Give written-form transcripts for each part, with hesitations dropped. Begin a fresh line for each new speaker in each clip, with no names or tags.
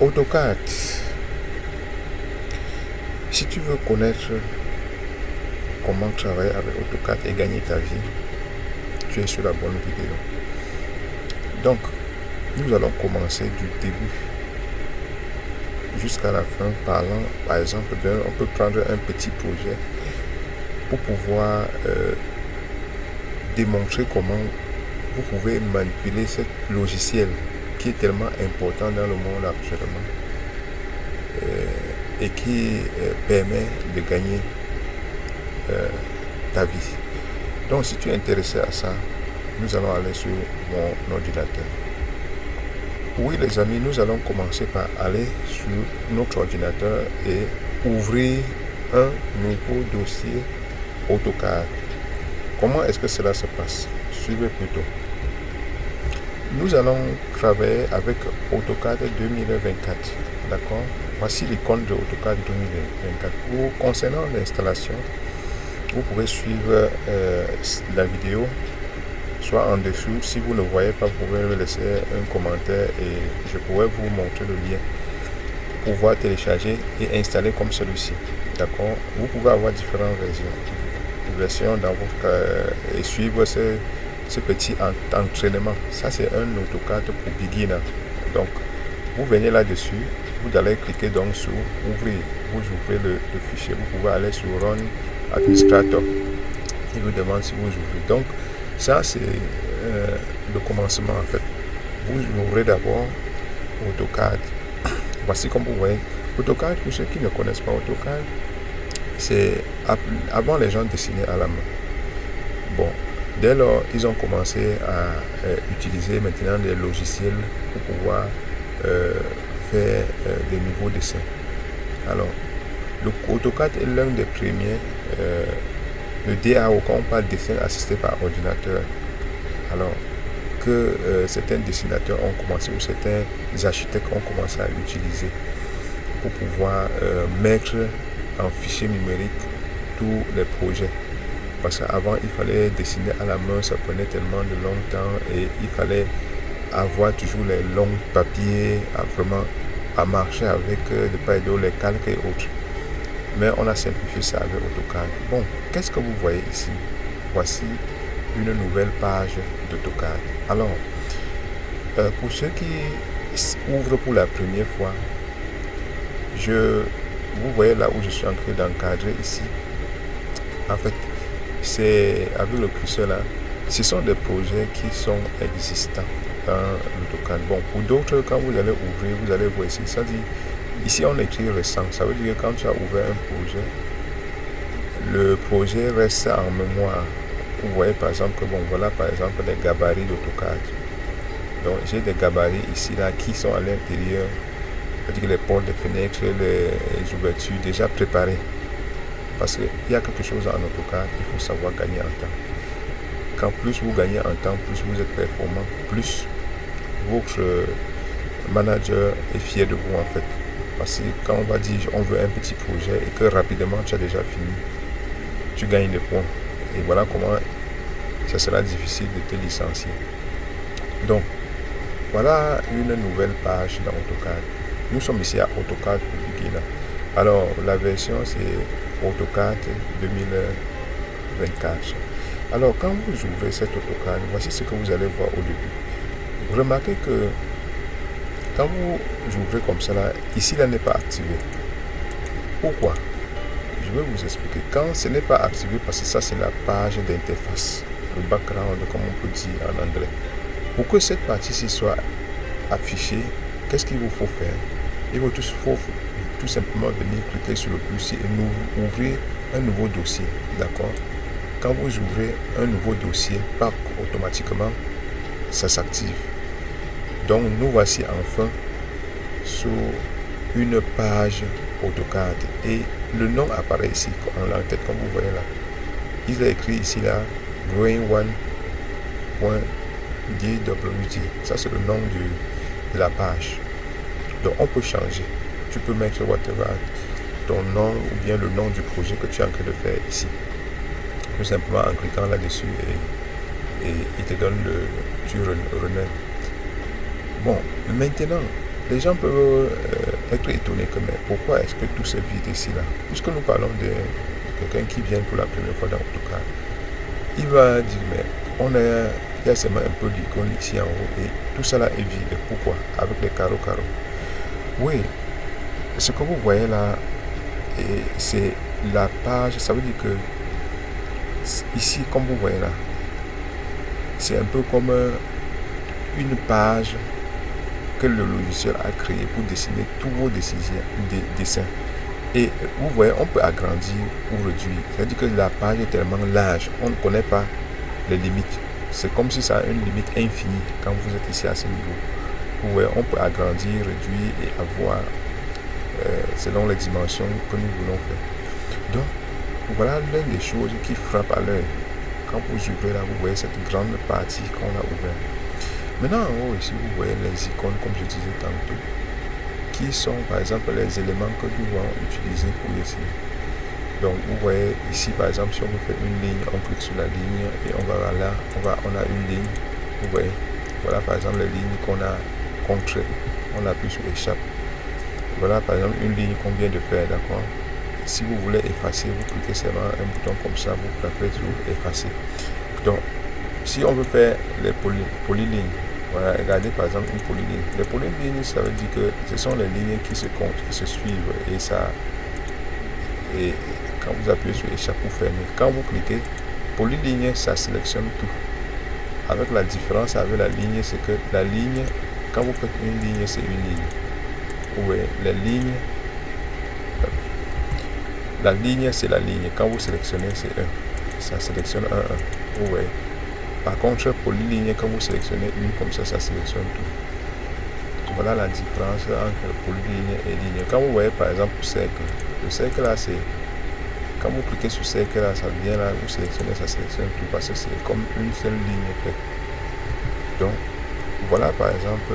AutoCAD. Si tu veux connaître comment travailler avec AutoCAD et gagner ta vie, tu es sur la bonne vidéo. Donc, nous allons commencer du début jusqu'à la fin, parlant par exemple on peut prendre un petit projet pour pouvoir démontrer comment vous pouvez manipuler ce logiciel qui est tellement important dans le monde actuellement et qui permet de gagner ta vie. Donc si tu es intéressé à ça, nous allons aller sur mon ordinateur. Oui les amis, nous allons commencer par aller sur notre ordinateur et ouvrir un nouveau dossier AutoCAD. Comment est-ce que cela se passe? Suivez plutôt. Nous allons travailler avec AutoCAD 2024. D'accord? Voici l'icône de AutoCAD 2024. Concernant l'installation, vous pouvez suivre la vidéo, soit en dessous. Si vous ne voyez pas, vous pouvez me laisser un commentaire et je pourrai vous montrer le lien pour pouvoir télécharger et installer comme celui-ci. D'accord? Vous pouvez avoir différentes versions dans votre et suivre ce petit entraînement. Ça, c'est un AutoCAD pour beginner. Donc, vous venez là-dessus, vous allez cliquer donc sur ouvrir. Vous ouvrez le fichier. Vous pouvez aller sur Run Administrator. Il vous demande si vous ouvrez. Donc, ça, c'est le commencement en fait. Vous ouvrez d'abord AutoCAD. Voici comme vous voyez. AutoCAD, pour ceux qui ne connaissent pas AutoCAD, c'est avant les gens dessinaient à la main. Bon, dès lors, ils ont commencé à utiliser maintenant des logiciels pour pouvoir faire des nouveaux dessins. Alors, le AutoCAD est l'un des premiers, le DAO, quand on parle de dessin assisté par ordinateur. Alors que certains dessinateurs ont commencé, ou certains architectes ont commencé à l'utiliser pour pouvoir mettre en fichier numérique tous les projets. Parce qu'avant, il fallait dessiner à la main, ça prenait tellement de long temps et il fallait avoir toujours les longs papiers vraiment à marcher avec le paille-d'eau, les calques et autres. Mais on a simplifié ça avec AutoCAD. Bon, qu'est-ce que vous voyez ici? Voici une nouvelle page d'AutoCAD. Alors, pour ceux qui ouvrent pour la première fois, vous voyez là où je suis en train d'encadrer ici. En fait, c'est avec le curseur là, ce sont des projets qui sont existants dans l'AutoCAD. Bon, pour d'autres, quand vous allez ouvrir, vous allez voir ici, ça dit, ici on écrit récent, ça veut dire que quand tu as ouvert un projet, le projet reste en mémoire. Vous voyez par exemple que, bon, voilà par exemple les gabarits d'AutoCAD. Donc j'ai des gabarits ici là qui sont à l'intérieur, c'est-à-dire les portes, les fenêtres, les ouvertures déjà préparées. Parce qu'il y a quelque chose en AutoCAD, il faut savoir gagner en temps. Quand plus vous gagnez en temps, plus vous êtes performant, plus votre manager est fier de vous en fait. Parce que quand on va dire on veut un petit projet et que rapidement tu as déjà fini, tu gagnes des points. Et voilà comment ça sera difficile de te licencier. Donc, voilà une nouvelle page dans AutoCAD. Nous sommes ici à AutoCAD pour beginner. Alors, la version c'est AutoCAD 2024. Alors, quand vous ouvrez cet AutoCAD, voici ce que vous allez voir au début. Vous remarquez que quand vous ouvrez comme ça, là, ici, là n'est pas activé. Pourquoi? Je vais vous expliquer. Quand ce n'est pas activé, parce que ça, c'est la page d'interface, le background, comme on peut dire en anglais. Pour que cette partie-ci soit affichée, qu'est-ce qu'il vous faut faire? Il faut tout simplement venir cliquer sur le plus et ouvrir un nouveau dossier. D'accord? Quand vous ouvrez un nouveau dossier, automatiquement, ça s'active. Donc, nous voici enfin sur une page AutoCAD et le nom apparaît ici en tête comme vous voyez là. Il est écrit ici là Brain1.dwd. Ça c'est le nom de la page. Donc on peut changer. Tu peux mettre whatever ton nom ou bien le nom du projet que tu es en train de faire ici. Tout simplement en cliquant là-dessus et il te donne tu renais. Bon, maintenant les gens peuvent être étonnés que mais pourquoi est-ce que tout se vide ici là? Puisque nous parlons de quelqu'un qui vient pour la première fois dans l'autocar, il va dire mais il y a seulement un peu d'icône ici en haut et tout ça là est vide. Pourquoi? Avec les carreaux. Oui, ce que vous voyez là, c'est la page, ça veut dire que ici, comme vous voyez là, c'est un peu comme une page que le logiciel a créée pour dessiner tous vos dessins. Et vous voyez, on peut agrandir ou réduire. C'est-à-dire que la page est tellement large, on ne connaît pas les limites. C'est comme si ça a une limite infinie quand vous êtes ici à ce niveau. Vous voyez, on peut agrandir, réduire et avoir selon les dimensions que nous voulons faire. Donc, voilà l'une des choses qui frappe à l'œil. Quand vous ouvrez là, vous voyez cette grande partie qu'on a ouverte. Maintenant, en haut ici, vous voyez les icônes, comme je disais tantôt, qui sont par exemple les éléments que nous allons utiliser pour dessiner. Donc, vous voyez ici, par exemple, si on veut faire une ligne, on clique sur la ligne et on va là, on a une ligne. Vous voyez, voilà par exemple les lignes qu'on crée. On appuie sur échappe. Voilà par exemple une ligne qu'on vient de faire, d'accord? Si vous voulez effacer, vous cliquez seulement un bouton comme ça, vous cliquez sur effacer. Donc, si on veut faire les polylignes, voilà, regardez par exemple une polyligne. Les polylignes, ça veut dire que ce sont les lignes qui se suivent et ça. Et quand vous appuyez sur échappe ou fermer, quand vous cliquez, polyligne, ça sélectionne tout. Avec la différence avec la ligne, c'est que la ligne, quand vous faites une ligne, c'est une ligne. Vous voyez, la ligne, c'est la ligne. Quand vous sélectionnez, c'est 1. Ça sélectionne 1, 1. Vous voyez. Par contre, polyligne, quand vous sélectionnez une comme ça sélectionne tout. Voilà la différence entre polyligne et ligne. Quand vous voyez par exemple cercle, le cercle là, c'est quand vous cliquez sur cercle là, ça vient là, vous sélectionnez, ça sélectionne tout parce que c'est comme une seule ligne faite. Donc, voilà par exemple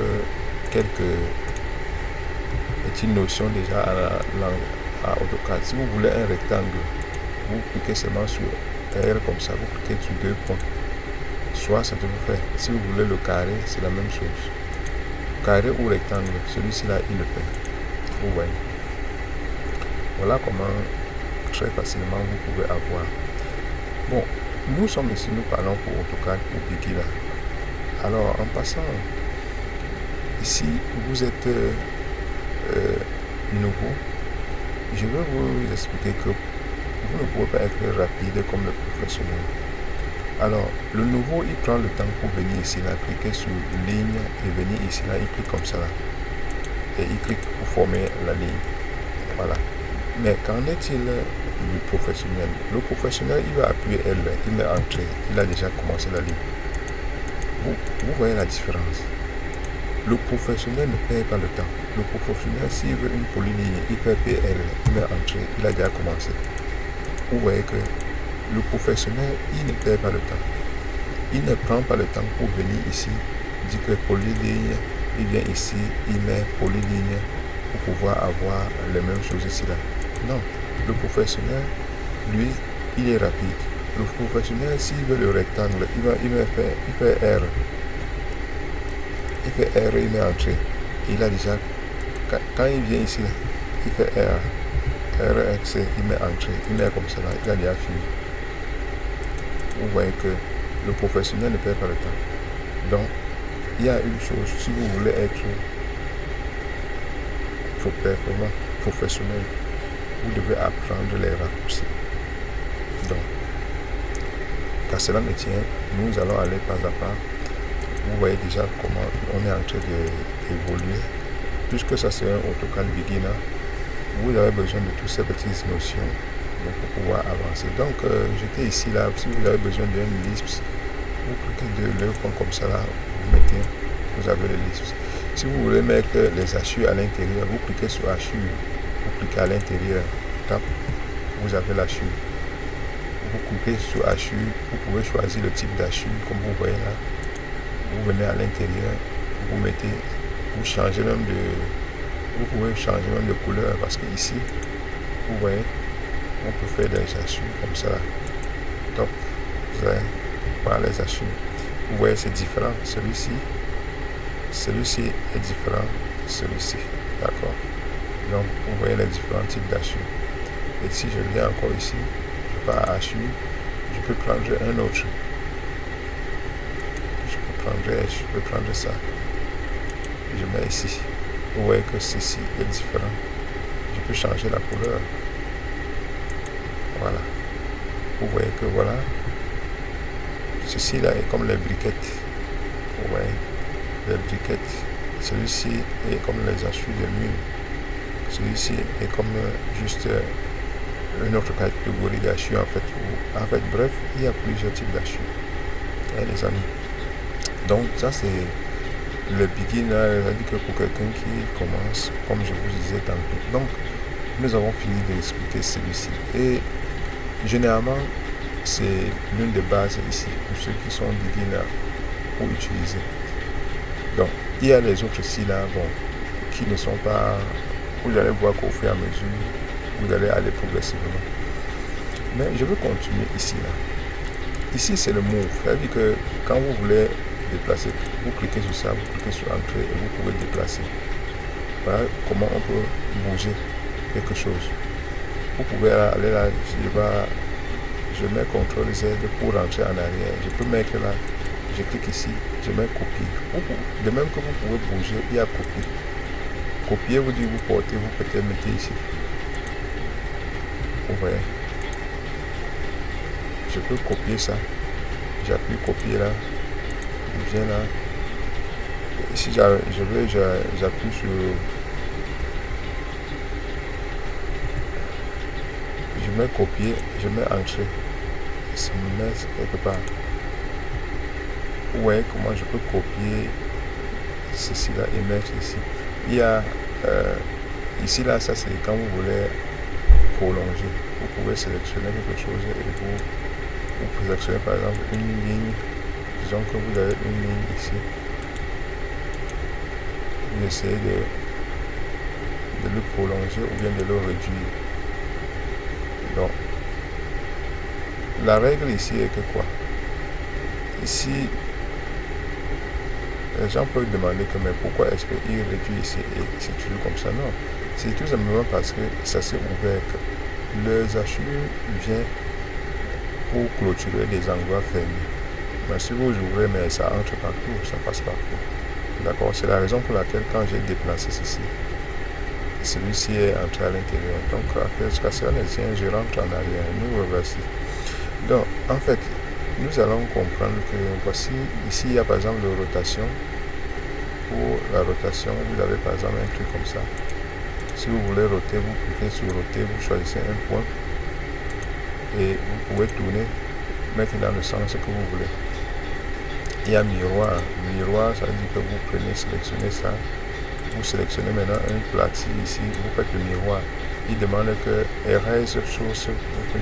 quelques petites notions déjà à AutoCAD. Si vous voulez un rectangle, vous cliquez seulement sur R comme ça, vous cliquez sur 2 points. Soit ça peut vous faire. Si vous voulez le carré, c'est la même chose. Carré ou rectangle, celui-ci là, il le fait. Vous voyez. Voilà comment très facilement vous pouvez avoir. Bon, nous sommes ici, nous parlons pour AutoCAD, pour Bigila. Alors, en passant, ici, vous êtes nouveau. Je vais vous expliquer que vous ne pouvez pas être rapide comme le professionnel. Alors, le nouveau, il prend le temps pour venir ici, là, cliquer sur ligne et venir ici, là, il clique comme ça, là. Et il clique pour former la ligne. Voilà. Mais qu'en est-il du professionnel? Le professionnel, il va appuyer L, il met entrée, il a déjà commencé la ligne. Vous voyez la différence. Le professionnel ne perd pas le temps. Le professionnel, s'il veut une polyligne, il peut appuyer L, il met entrée, il a déjà commencé. Vous voyez que le professionnel, il ne perd pas le temps. Il ne prend pas le temps pour venir ici, dire que polyligne, il vient ici, il met polyligne pour pouvoir avoir les mêmes choses ici là. Non, le professionnel, lui, il est rapide. Le professionnel, s'il veut le rectangle, il fait R. Il fait R, il met entrée. Il a déjà, quand il vient ici, il fait R. RX, il met entrée. Il met comme ça là, il a déjà fini. Vous voyez que le professionnel ne perd pas le temps. Donc, il y a une chose, si vous voulez être performant, professionnel, vous devez apprendre les raccourcis. Donc, qu'à cela ne tient, nous allons aller pas à pas. Vous voyez déjà comment on est en train d'évoluer. Puisque ça c'est un AutoCAD beginner, vous avez besoin de toutes ces petites notions pour pouvoir avancer. Donc, j'étais ici là, si vous avez besoin d'une liste, vous cliquez de le point comme ça là, vous avez les listes. Si vous voulez mettre les hachures à l'intérieur, vous cliquez sur hachure, vous cliquez à l'intérieur, vous avez l'hachure. Vous cliquez sur hachure, vous pouvez choisir le type d'hachure comme vous voyez là. Vous venez à l'intérieur, vous mettez, vous changez même vous pouvez changer même de couleur parce que ici, vous voyez, on peut faire des hachures comme ça. Top, voilà les hachures. Vous voyez, c'est différent. Celui-ci, celui-ci est différent de celui-ci, d'accord? Donc vous voyez les différents types d'HU. Et si je viens encore ici, je pars à HU, je peux prendre un autre. Je peux prendre ça. Je mets ici. Vous voyez que ceci est différent. Je peux changer la couleur. Voilà. Vous voyez que voilà. Ceci là est comme les briquettes. Vous voyez, les briquettes. Celui-ci est comme les HU de l'huile. Celui-ci est comme juste une autre catégorie d'HU en fait. Bref, il y a plusieurs types d'HU. Les amis. Donc ça c'est le beginner, c'est-à-dire que pour quelqu'un qui commence, comme je vous disais tantôt. Donc nous avons fini d'expliquer celui-ci. Et généralement, c'est l'une des bases ici pour ceux qui sont beginners pour utiliser. Donc il y a les autres ici là, bon, qui ne sont pas. Vous allez voir qu'au fur et à mesure, vous allez aller progressivement. Mais je veux continuer ici là. Ici c'est le move, c'est-à-dire que quand vous voulez déplacer, vous cliquez sur ça, vous cliquez sur entrée et vous pouvez déplacer. Voilà comment on peut bouger quelque chose. Vous pouvez aller là, je mets CTRL Z pour rentrer en arrière. Je peux mettre là, je clique ici, je mets copier. De même que vous pouvez bouger, il y a copier. Copier vous dit vous portez, vous peut-être mettez ici. Vous voyez. Je peux copier ça. J'appuie copier là. Je viens là. Si j'appuie sur. Je mets copier, je mets entrer. Ça me met quelque part. Vous voyez comment je peux copier ceci là et mettre ici. Il y a ici là, ça c'est quand vous voulez prolonger. Vous pouvez sélectionner quelque chose et vous sélectionnez par exemple une ligne. Disons que vous avez une ligne ici. Vous essayez de le prolonger ou bien de le réduire. Donc, la règle ici est que quoi? Ici, les gens peuvent demander que mais pourquoi est-ce qu'il réduit ici et c'est toujours comme ça? Non, c'est tout simplement parce que ça s'est ouvert. Le HU vient pour clôturer des endroits fermés. Mais si vous ouvrez, mais ça entre partout, ça passe partout. D'accord? C'est la raison pour laquelle quand j'ai déplacé ceci, celui-ci est entré à l'intérieur. Donc, jusqu'à cela, je rentre en arrière. Nous revoici. Donc, en fait, nous allons comprendre que voici, ici, il y a par exemple la rotation. Pour la rotation, vous avez par exemple un truc comme ça. Si vous voulez roter, vous cliquez sur roter, vous choisissez un point et vous pouvez tourner, mettre dans le sens que vous voulez. Il y a miroir. Miroir, ça veut dire que vous prenez, sélectionnez ça. Vous sélectionnez maintenant un platine ici, vous faites le miroir. Il demande que erase source, vous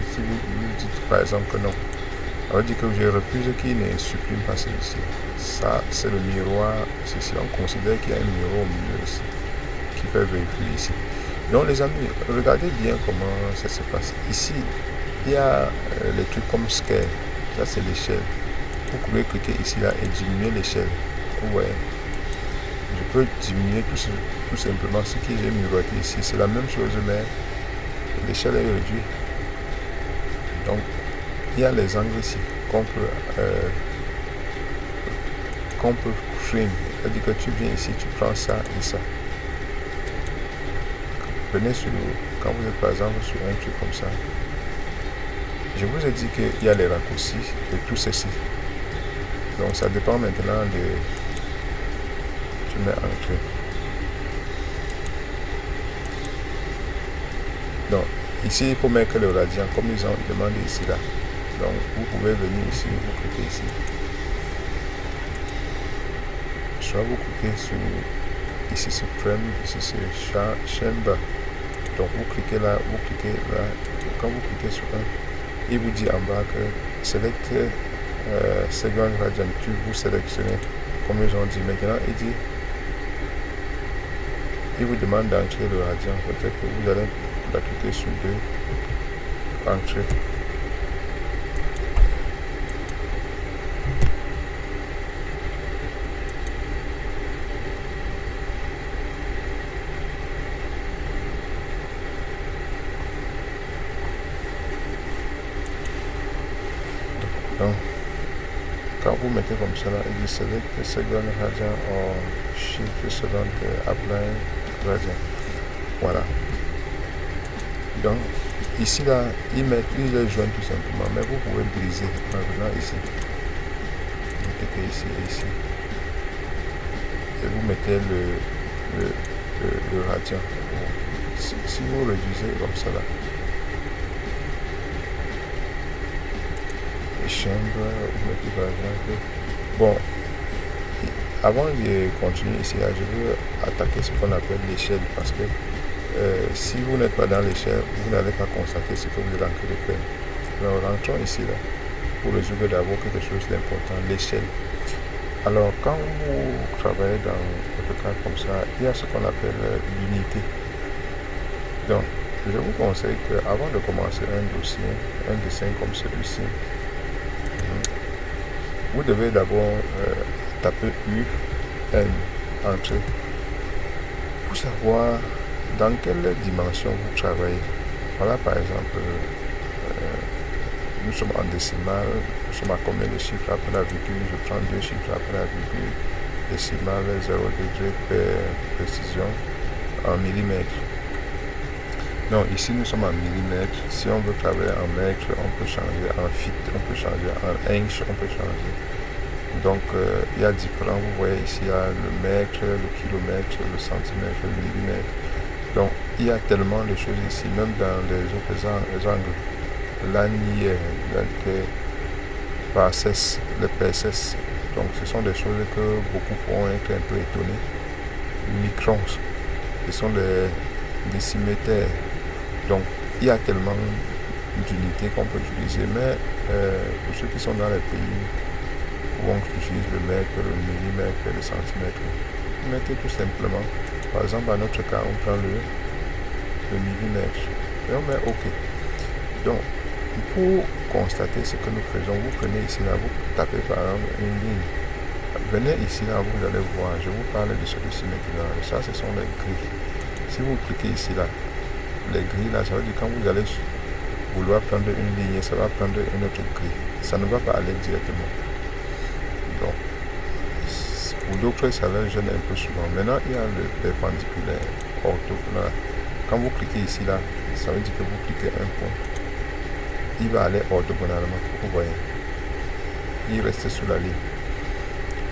dites par exemple que non. Ça veut dire que je refuse qu'il ne supprime pas celui-ci. Ça, c'est le miroir. Ceci, on considère qu'il y a un miroir au milieu ici qui fait véhicule ici. Donc les amis, regardez bien comment ça se passe. Ici, il y a les trucs comme scale. Ça, c'est l'échelle. Vous pouvez cliquer ici là et diminuer l'échelle. Vous voyez. Je peux diminuer tout simplement ce que j'ai miroité ici. C'est la même chose, mais l'échelle est réduite. Donc, il y a les angles ici qu'on peut trim. C'est-à-dire que tu viens ici, tu prends ça et ça. Venez sur, quand vous êtes par exemple sur un truc comme ça, je vous ai dit qu'il y a les raccourcis de tout ceci. Donc ça dépend maintenant de... Tu mets entrée. Donc ici il faut mettre le radian comme ils ont demandé ici là. Donc vous pouvez venir ici, vous cliquez ici. Soit vous cliquez sur... Ici c'est frame, ici c'est chamber. Donc vous cliquez là, vous cliquez là. Quand vous cliquez sur un, il vous dit en bas que select second radian. Tu vous sélectionnez comme ils ont dit. Maintenant il vous demande d'entrer le radian. Peut-être que vous allez la cliquer sur 2, entrer. Donc, quand vous mettez comme cela, il dit select second radian or shift second apply radian. Voilà. Donc, ici là, il les joint tout simplement, mais vous pouvez briser en venant ici. Vous cliquez ici et ici. Et vous mettez le radian. Si vous réduisez comme ça là, les chambres, vous mettez par exemple. Bon, avant de continuer ici là, je veux attaquer ce qu'on appelle l'échelle parce que si vous n'êtes pas dans l'échelle, vous n'allez pas constater ce que vous êtes en train de faire. Alors rentrons ici là pour résoudre d'abord quelque chose d'important, l'échelle. Alors quand vous travaillez dans AutoCAD comme ça, il y a ce qu'on appelle l'unité. Donc je vous conseille qu'avant de commencer un dossier, un dessin comme celui-ci, vous devez d'abord taper UN, entrée, pour savoir dans quelle dimension vous travaillez. Voilà par exemple, nous sommes en décimale, nous sommes à combien de chiffres après la virgule, je prends 2 chiffres après la virgule, décimale 0 degré per précision en millimètres. Donc ici nous sommes en millimètres, si on veut travailler en mètres, on peut changer en feet, on peut changer en inch, on peut changer. Donc il y a différents, vous voyez ici il y a le mètre, le kilomètre, le centimètre, le millimètre. Donc il y a tellement de choses ici, même dans les autres angles. L'année, PSS, le PSS. Donc ce sont des choses que beaucoup pourront être un peu étonnés. Microns, ce sont les décimètres. Donc il y a tellement d'unités qu'on peut utiliser, mais pour ceux qui sont dans les pays où on utilise le mètre, le millimètre et le centimètre, vous mettez tout simplement, par exemple à notre cas, on prend le millimètre et on met OK. Donc pour constater ce que nous faisons, vous prenez ici là, vous tapez par exemple une ligne. Venez ici là, vous allez voir, je vous parle de celui-ci maintenant. Ça, ce sont les grilles. Si vous cliquez ici là, les grilles là, ça veut dire quand vous allez vouloir prendre une ligne, ça va prendre une autre grille. Ça ne va pas aller directement. Donc, pour d'autres, ça leur gêne un peu souvent. Maintenant, il y a le perpendiculaire, orthogonal. Quand vous cliquez ici là, ça veut dire que vous cliquez un point. Il va aller orthogonalement, vous voyez. Il reste sur la ligne.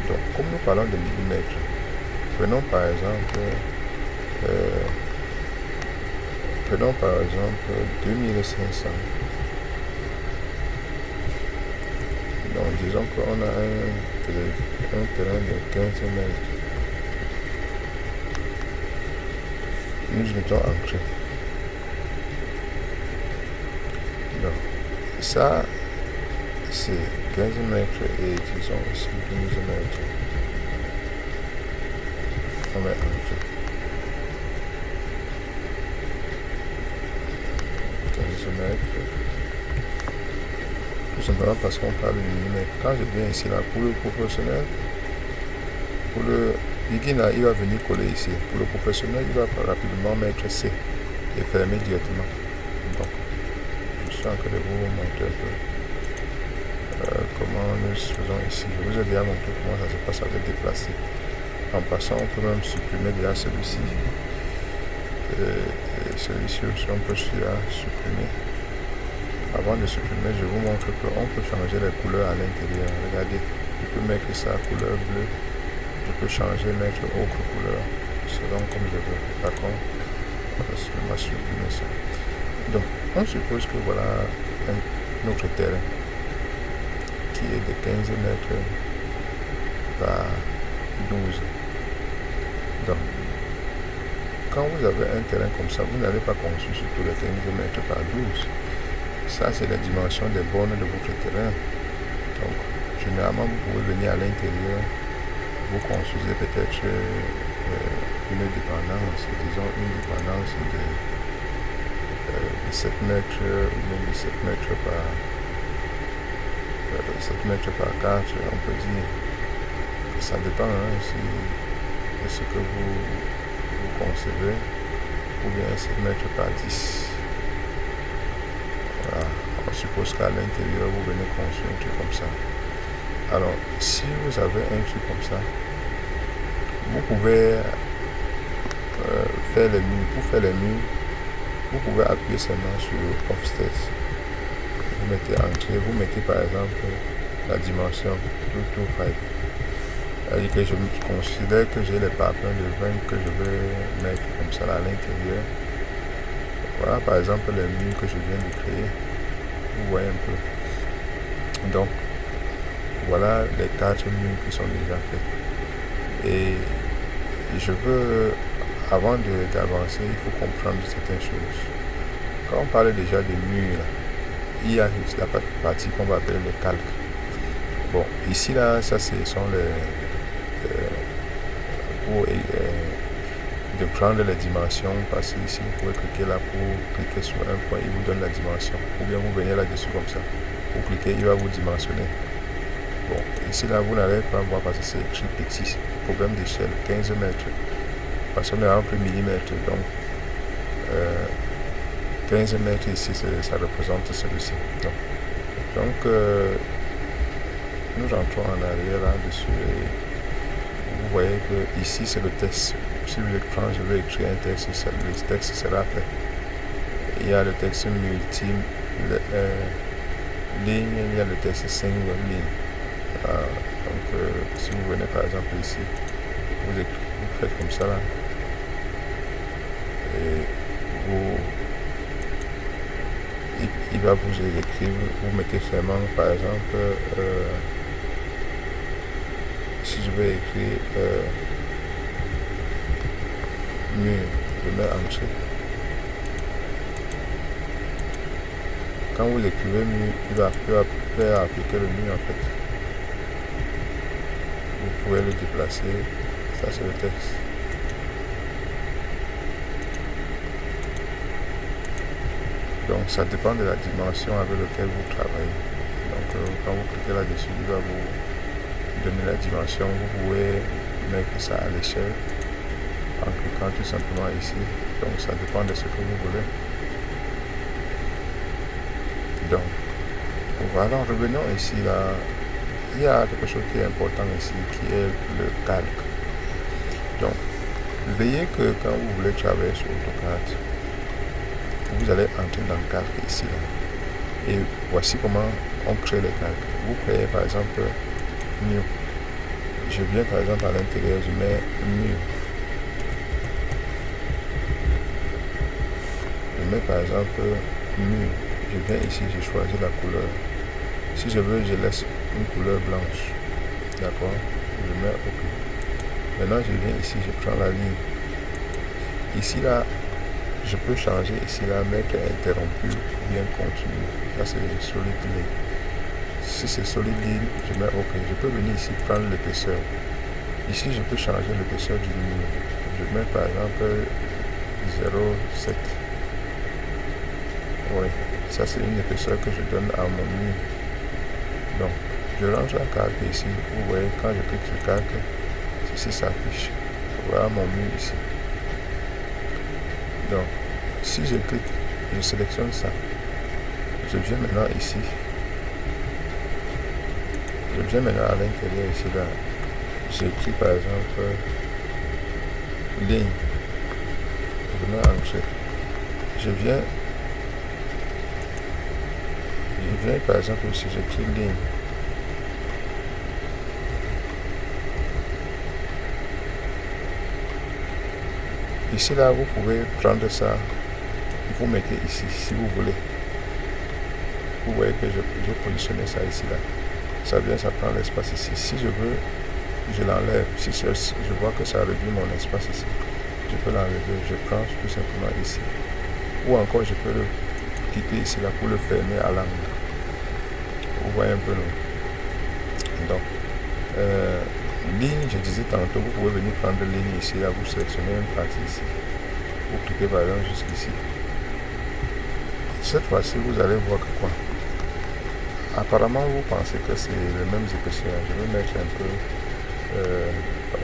Donc, comme nous parlons de millimètres, prenons par exemple 2500. Donc, disons qu'on a un terrain de 15 mètres. Nous mettons entrée. Donc, ça, c'est 15 mètres et disons ici 12 mètres. On met entrée. 15 mètres. Tout simplement parce qu'on parle de millimètres. Quand je viens ici là, pour le professionnel, pour le beginner, il va venir coller ici. Pour le professionnel, il va rapidement mettre C et fermer directement. Donc, je suis en train de vous montrer un peu comment nous faisons ici. Je vous ai déjà montré comment ça se passe avec déplacer. En passant, on peut même supprimer déjà celui-ci. Celui-ci aussi, on peut supprimer. Avant de supprimer, je vous montre qu'on peut changer les couleurs à l'intérieur. Regardez, je peux mettre ça couleur bleue. Je peux changer, mettre autre couleur selon comme je veux. D'accord? On va supprimer ça. Donc, on suppose que voilà notre terrain qui est de 15 mètres par 12. Donc, quand vous avez un terrain comme ça, vous n'allez pas construire sur tous les 15 mètres par 12. Ça, c'est la dimension des bornes de votre terrain. Donc, généralement, vous pouvez venir à l'intérieur, vous construisez peut-être une dépendance, disons une dépendance de 7 mètres ou même de 7 mètres par 4, on peut dire. Ça dépend de ce que vous concevez, ou bien 7 mètres par 10. Voilà, on suppose qu'à l'intérieur, vous venez construire un truc comme ça. Alors, si vous avez un truc comme ça, vous pouvez faire les murs. Pour faire les murs, vous pouvez appuyer seulement sur Offset. Vous mettez entrée, vous mettez par exemple la dimension 225. C'est-à-dire que je considère que j'ai les parpaings de 20 que je vais mettre comme ça à l'intérieur. Voilà par exemple les murs que je viens de créer. Vous voyez un peu. Donc, voilà les 4 murs qui sont déjà faits. Et je veux, avant d'avancer, il faut comprendre certaines choses. Quand on parle déjà des murs, là, il y a la partie qu'on va appeler le calque. Bon, ici, là, ça, ce sont pour de prendre les dimensions, parce que ici, vous pouvez cliquer là pour cliquer sur un point, il vous donne la dimension. Ou bien vous venez là-dessus comme ça. Vous cliquez, il va vous dimensionner. Bon, ici, là, vous n'allez pas voir parce que c'est écrit petit. Problème d'échelle, 15 mètres. Parce qu'on est en plus millimètres. Donc, 15 mètres ici, ça représente celui-ci. Donc nous rentrons en arrière là-dessus et vous voyez que ici c'est le texte. Si je prends, je vais écrire un texte, le texte sera fait. Il y a le texte multi ligne, il y a le texte single ligne. Donc si vous venez par exemple ici, vous faites comme ça là. Et il va vous écrire, vous mettez seulement par exemple si je vais écrire mur, je mets entrée. Quand vous écrivez mur, il va appliquer le mur en fait. Vous pouvez le déplacer, ça c'est le texte. Donc ça dépend de la dimension avec laquelle vous travaillez. Donc quand vous cliquez là-dessus, il va vous donner la dimension. Vous pouvez mettre ça à l'échelle en cliquant tout simplement ici. Donc ça dépend de ce que vous voulez. Donc voilà, revenons ici là. Il y a quelque chose qui est important ici, qui est le calque. Donc veillez que quand vous voulez travailler sur AutoCAD, vous allez entrer dans le calque ici là. Et voici comment on crée les calques. Vous créez par exemple new. Je viens par exemple à l'intérieur, je mets new. Je mets par exemple new. Je viens ici, je choisis la couleur. Si je veux, je laisse une couleur blanche. D'accord? Je mets OK. Maintenant, je viens ici, je prends la ligne. Ici là, je peux changer ici là, mettre interrompu ou bien continu. Là c'est solid line. Si c'est solid line, je mets OK. Je peux venir ici prendre l'épaisseur. Ici je peux changer l'épaisseur du mur. Je mets par exemple 0,7. Oui, ça c'est une épaisseur que je donne à mon mur. Donc je range la carte ici. Vous voyez quand je clique sur carte, ceci s'affiche. Voilà mon mur ici. Donc, si je clique, je sélectionne ça. Je viens maintenant ici. Je viens maintenant à l'intérieur ici là. J'écris par exemple ligne. Je mets entrée. Je viens par exemple ici, j'écris ligne. Ici là, vous pouvez prendre ça, vous mettez ici si vous voulez. Vous voyez que j'ai positionné ça ici là. Ça vient, ça prend l'espace ici. Si je veux, je l'enlève. Si je vois que ça réduit mon espace ici, je peux l'enlever. Je prends tout simplement ici. Ou encore, je peux le quitter ici là pour le fermer à l'angle. Vous voyez un peu non? Donc, ligne, je disais tantôt, vous pouvez venir prendre ligne ici, là, vous sélectionnez une partie ici. Vous cliquez par exemple jusqu'ici. Cette fois-ci, vous allez voir que quoi? Apparemment, vous pensez que c'est les mêmes épaisseurs. Je vais mettre un peu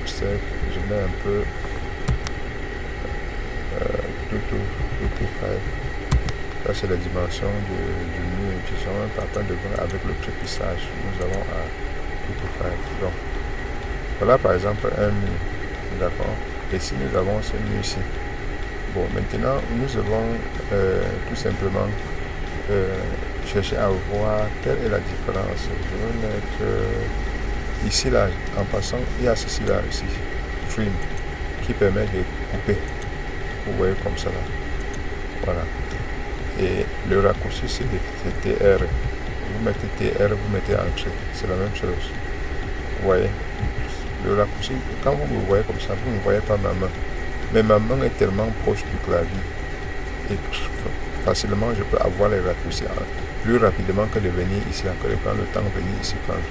offset, je mets un peu 225. Là, c'est la dimension du mur utilisons un patin de brin avec le tréplissage. Nous avons à tout faire. Donc, voilà par exemple un mur. D'accord. Et si nous avons ce mur-ci. Bon, maintenant, nous allons tout simplement chercher à voir quelle est la différence. Je vais mettre ici, là, en passant, il y a ceci là, ici, trim, qui permet de couper. Vous voyez comme ça là. Voilà. Et le raccourci, c'est TR. Vous mettez TR, vous mettez entrée. C'est la même chose. Vous voyez. Le raccourci, quand vous me voyez comme ça, vous ne voyez pas ma main. Mais ma main est tellement proche du clavier. Et facilement, je peux avoir les raccourcis plus rapidement que de venir ici, que de prendre le temps de venir ici prendre.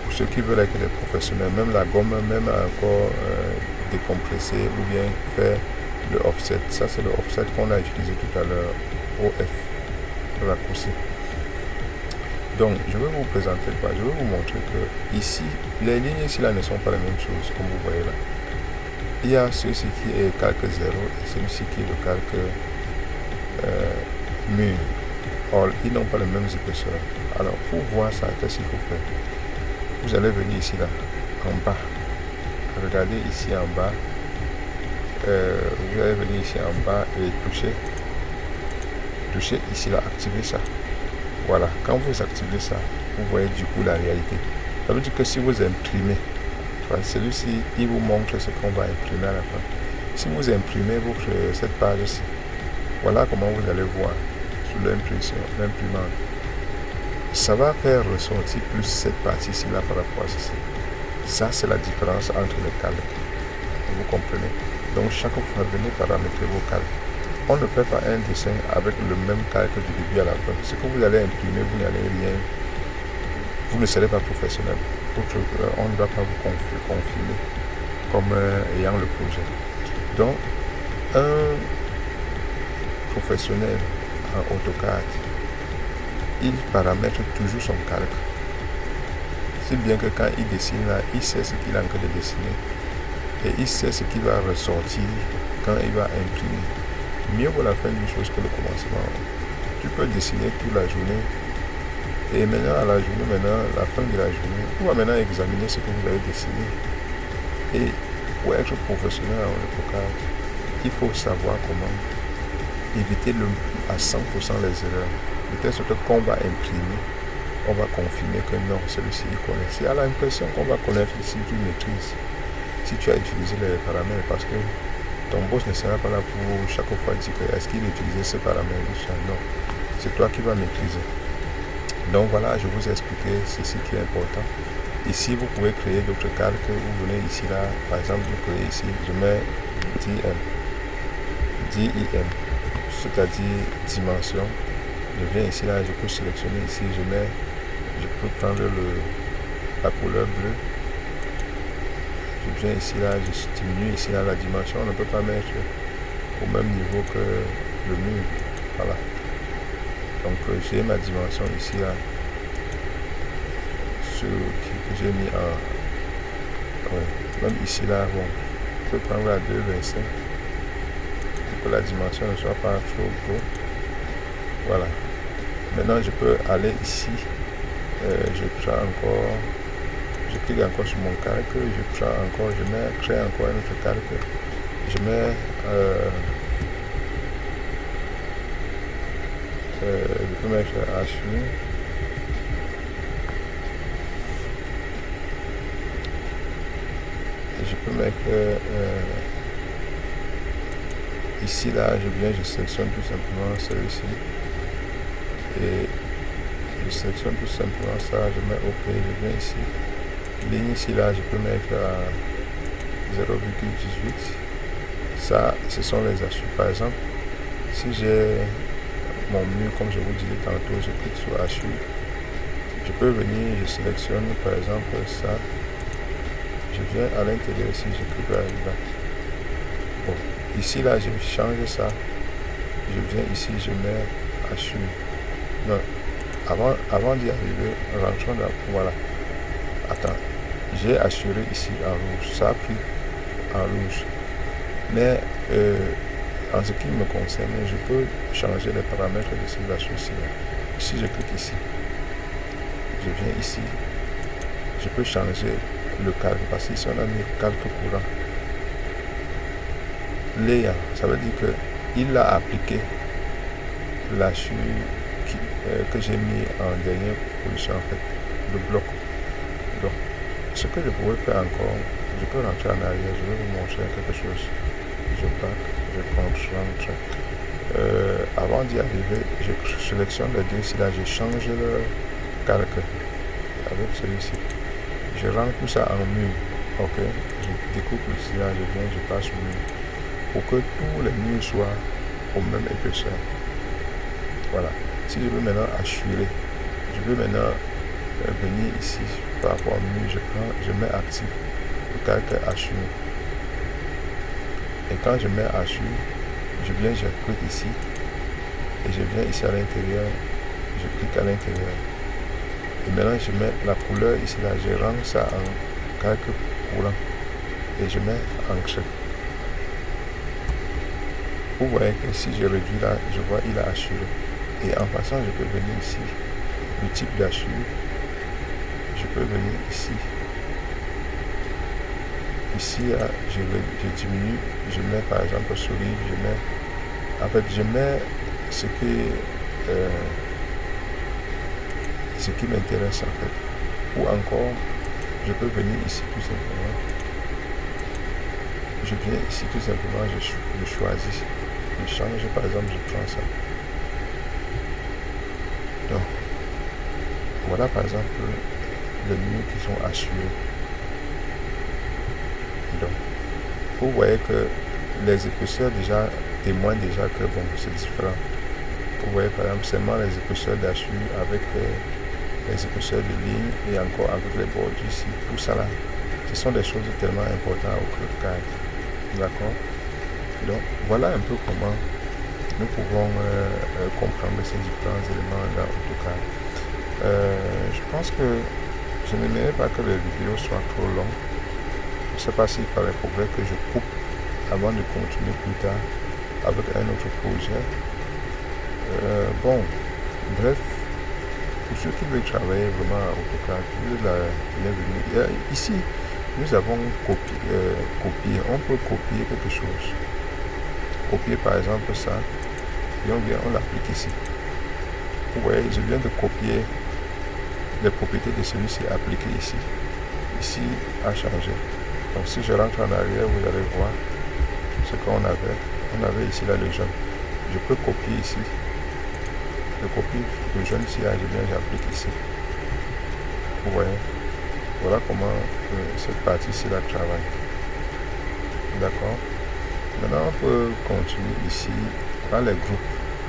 Pour ceux qui veulent être des professionnels, même la gomme, même encore décompresser ou bien faire le offset. Ça, c'est le offset qu'on a utilisé tout à l'heure, OF, le raccourci. Donc, je vais vous présenter quoi. Je vais vous montrer que ici, les lignes ici là ne sont pas les mêmes choses, comme vous voyez là. Il y a celui-ci qui est calque 0 et celui-ci qui est le calque mur. Or, ils n'ont pas les mêmes épaisseurs. Alors, pour voir ça, qu'est-ce qu'il faut faire? Vous allez venir ici là, en bas. Regardez ici en bas. Vous allez venir ici en bas et toucher ici là, activer ça. Voilà, quand vous activez ça, vous voyez du coup la réalité. Ça veut dire que si vous imprimez, celui-ci, il vous montre ce qu'on va imprimer à la fin. Si vous imprimez cette page-ci, voilà comment vous allez voir sur l'imprimante. Ça va faire ressortir plus cette partie-ci là par rapport à ceci. Ça, c'est la différence entre les calques. Vous comprenez? Donc, chaque fois, venez paramétrer vos calques. On ne fait pas un dessin avec le même calque du début à la fin. Ce que vous allez imprimer, vous n'allez rien. Vous ne serez pas professionnel. On ne doit pas vous confirmer comme ayant le projet. Donc, un professionnel en AutoCAD, il paramètre toujours son calque. Si bien que quand il dessine là, il sait ce qu'il est en train de dessiner. Et il sait ce qui va ressortir quand il va imprimer. Mieux vaut la fin d'une chose que le commencement. Tu peux dessiner toute la journée. Et maintenant, à la journée, la fin de la journée, on va maintenant examiner ce que vous avez dessiné. Et pour être professionnel en AutoCAD, il faut savoir comment éviter à 100% les erreurs. Peut-être que qu'on va imprimer, on va confirmer que non, celui-ci il connaît. C'est à l'impression qu'on va connaître si tu maîtrises. Si tu as utilisé les paramètres, parce que ton boss ne sera pas là pour chaque fois dire est-ce qu'il utilisait ce paramètre. Non, c'est toi qui vas maîtriser. Donc voilà, je vous ai expliqué ceci qui est important. Ici, vous pouvez créer d'autres calques. Vous venez ici, là, par exemple, vous créez ici, je mets DIM, c'est-à-dire dimension. Je viens ici, là, je peux sélectionner ici, je peux prendre la couleur bleue. Je viens ici, là, je diminue ici, là, la dimension. On ne peut pas mettre au même niveau que le mur. Voilà. Donc, j'ai ma dimension ici, là, que j'ai mis en... Ouais, même ici, là, bon, je peux prendre la 2,25 pour que la dimension ne soit pas trop gros. Voilà. Maintenant, je peux aller ici. Je prends encore... Je clique encore sur mon calque, je prends encore, crée encore un autre calque, je mets je peux mettre HU, je peux mettre ici là, je sélectionne tout simplement celui-ci et je sélectionne tout simplement ça, je mets OK, je viens ici. Ligne ici là, je peux mettre à 0,18. Ça, ce sont les achats. Par exemple, si j'ai mon mur, comme je vous disais tantôt, je clique sur HU. Je peux venir, je sélectionne par exemple ça. Je viens à l'intérieur ici, je clique là. Bon, ici là, je change ça. Je viens ici, je mets HU. Non, avant d'y arriver, rentrons là. Voilà. Attends. J'ai assuré ici en rouge, ça a pris en rouge. Mais en ce qui me concerne, je peux changer les paramètres de ces assurances-là. si je clique ici, je viens ici, je peux changer le calque, parce qu'ici on a mis calque courant. Layer, ça veut dire que il a appliqué la chute que j'ai mis en dernière position, en fait, le bloc. Donc, ce que je pourrais faire encore, je peux rentrer en arrière, je vais vous montrer quelque chose. Je back, je rentre. Avant d'y arriver, je sélectionne les deux ici, là, je change le calque avec celui-ci. Je rentre tout ça en mur, ok. Je découpe ici, là, je viens, je passe au mur, pour que tous les murs soient au même épaisseur. Voilà. Si je veux maintenant assurer, je veux maintenant venir ici par rapport au mur, je mets actif, le calque assure. Et quand je mets assure, je clique ici et je viens ici à l'intérieur, je clique à l'intérieur. Et maintenant je mets la couleur ici, là, je rends ça en calque courant et je mets ancré. Vous voyez que si je réduis là, je vois il a assuré. Et en passant, je peux venir ici, le type d'assure, je peux venir ici. Ici, là, je diminue, je mets par exemple souris, je mets ce qui m'intéresse en fait. Ou encore, je peux venir ici tout simplement. Je viens ici tout simplement, je choisis, je change, par exemple, je prends ça. Donc, voilà par exemple les murs qui sont assurés. Donc, vous voyez que les épaisseurs déjà témoignent déjà que bon, c'est différent. Vous voyez par exemple seulement les épaisseurs d'assure avec les épaisseurs de ligne et encore avec les bordures ici. Tout ça là, ce sont des choses tellement importantes au CAD. D'accord? Donc, voilà un peu comment nous pouvons comprendre ces différents éléments dans AutoCAD. Je pense que je n'aimerais pas que les vidéos soient trop longues. Je ne sais pas s'il faudrait que je coupe avant de continuer plus tard avec un autre projet. Bon, bref, pour ceux qui veulent travailler vraiment à AutoCAD, la bienvenue. Ici, nous avons copié. On peut copier quelque chose. Copier par exemple ça, et on l'applique ici. Vous voyez, je viens de copier les propriétés de celui-ci appliquées ici. Ici a changé. Donc si je rentre en arrière, vous allez voir ce qu'on avait. On avait ici là le jaune. Je peux copier ici. Je copie le jaune ici, là, j'applique ici. Vous voyez. Voilà comment cette partie-ci là travaille. D'accord. Maintenant on peut continuer ici par les groupes.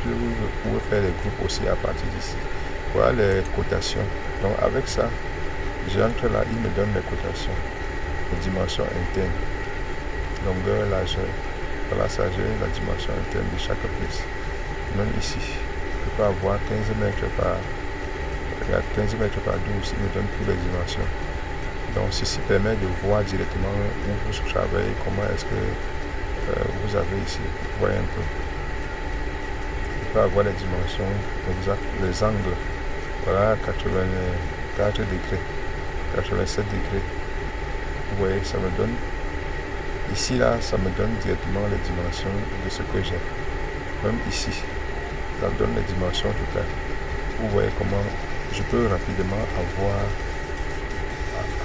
Vous pouvez faire les groupes aussi à partir d'ici. Voilà les cotations. Donc avec ça, j'entre là, il me donne les cotations, les dimensions internes, longueur, largeur. Voilà, ça j'ai la dimension interne de chaque pièce. Même ici, je peux avoir 15 mètres par 12, il me donne toutes les dimensions. Donc ceci permet de voir directement où vous travaillez, comment est-ce que vous avez ici. Vous voyez un peu. Je peux avoir les dimensions exactes, les angles. Voilà, 84 degrés, 87 degrés. Vous voyez, ça me donne, ici là, ça me donne directement les dimensions de ce que j'ai. Même ici, ça me donne les dimensions totales. Vous voyez comment je peux rapidement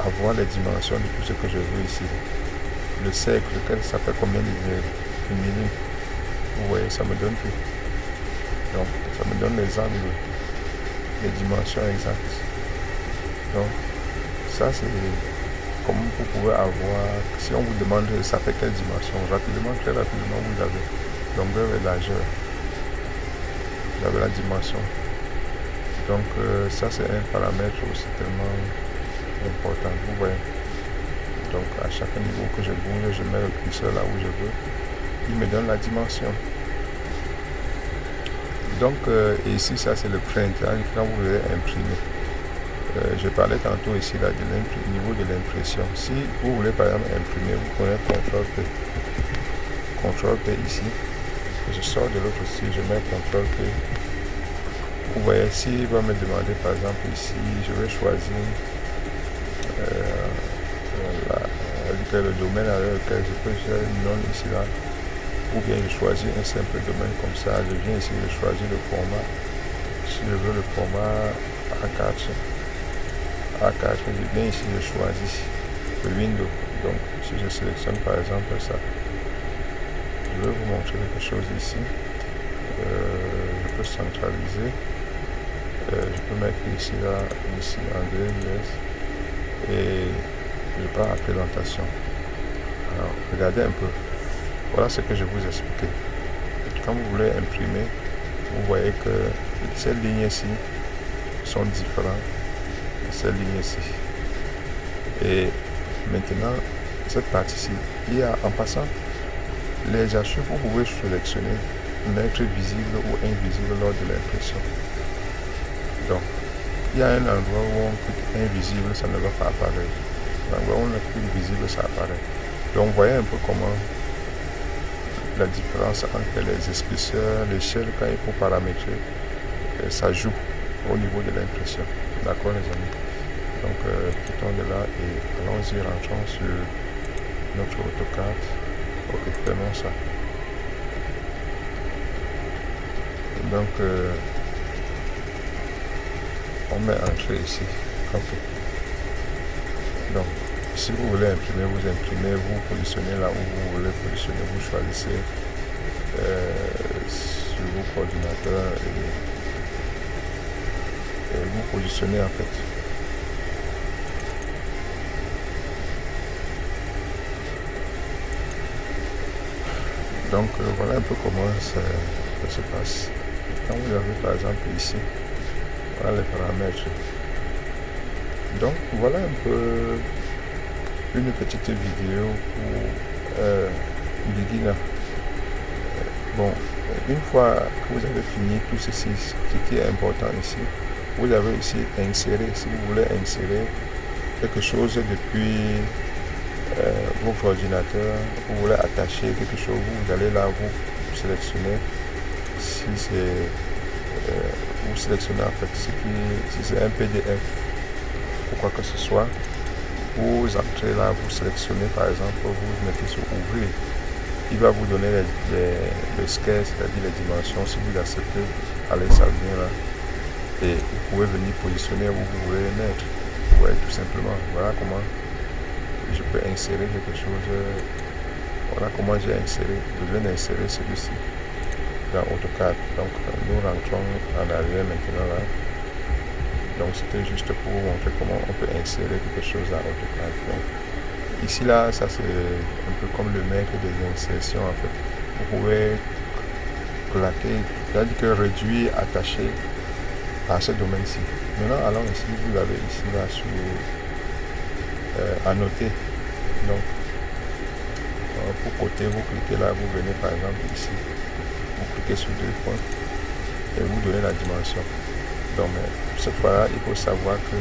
avoir les dimensions de tout ce que je veux ici. Le cercle, ça fait combien de minutes. Vous voyez, ça me donne tout. Donc, ça me donne les angles, les dimensions exactes. Donc, ça c'est comme vous pouvez avoir, si on vous demande ça fait quelle dimension, rapidement, très rapidement, vous avez longueur et largeur. Vous avez la dimension. Donc, ça c'est un paramètre aussi tellement important. Vous voyez. Donc, à chaque niveau que je bouge, je mets le curseur là où je veux. Il me donne la dimension. Donc, ici, ça c'est le print, hein, quand vous voulez imprimer. Je parlais tantôt ici là de niveau de l'impression. Si vous voulez par exemple imprimer, vous prenez CTRL-P. CTRL-P ici. Je sors de l'autre site, je mets CTRL-P vous voyez, s'il va me demander par exemple ici, je vais choisir le domaine avec lequel je peux faire une nom ici là, ou bien je choisis un simple domaine comme ça, je viens ici, je choisis le format. Si je veux le format A4, je viens ici, je choisis le window. Donc si je sélectionne par exemple ça, je vais vous montrer quelque chose ici. Je peux centraliser, je peux mettre ici là, ici anglais, yes, et je pars à présentation. Alors regardez un peu, voilà ce que je vous expliquais. Quand vous voulez imprimer, vous voyez que ces lignes-ci sont différentes de ces lignes-ci. Et maintenant, cette partie-ci, il y a en passant les archives, vous pouvez sélectionner mettre visible ou invisible lors de l'impression. Donc, il y a un endroit où on clique invisible, ça ne va pas apparaître. L'endroit où on clique visible, ça apparaît. Donc, vous voyez un peu comment la différence entre les épaisseurs, l'échelle, quand il faut paramétrer, ça joue au niveau de l'impression. D'accord, les amis? Donc, quittons de là et allons-y, rentrons sur notre AutoCAD. Ok, faisons ça. Donc, on met entrée ici. Ok. Donc, si vous voulez imprimer, vous imprimez, vous positionnez là où vous voulez positionner, vous choisissez sur vos coordinateurs et vous positionnez en fait. Donc voilà un peu comment ça se passe. Quand vous avez par exemple ici, voilà les paramètres. Donc voilà un peu une petite vidéo pour beginner. Bon, une fois que vous avez fini tout ceci, ce qui est important ici, vous avez ici insérer, si vous voulez insérer quelque chose depuis votre ordinateur, vous voulez attacher quelque chose, vous allez là, vous sélectionnez, si c'est vous sélectionnez en fait si c'est un PDF ou quoi que ce soit, vous entrez là, vous sélectionnez par exemple, vous mettez sur ouvrir, il va vous donner le scale, c'est-à-dire les dimensions. Si vous acceptez, allez, ça vient là et vous pouvez venir positionner où vous voulez les mettre. Vous voyez, tout simplement, voilà comment je peux insérer quelque chose. Voilà comment j'ai inséré, je viens d'insérer celui-ci dans AutoCAD. Donc nous rentrons en arrière maintenant là. Donc c'était juste pour vous montrer comment on peut insérer quelque chose dans AutoCAD. Donc, ici là, ça c'est un peu comme le maître des insertions en fait. Vous pouvez claquer, c'est-à-dire que réduire, attacher à ce domaine-ci. Maintenant allons ici, vous avez ici là sur annoter. Donc pour côté, vous cliquez là, vous venez par exemple ici, vous cliquez sur deux points et vous donnez la dimension. Donc cette fois-là, il faut savoir que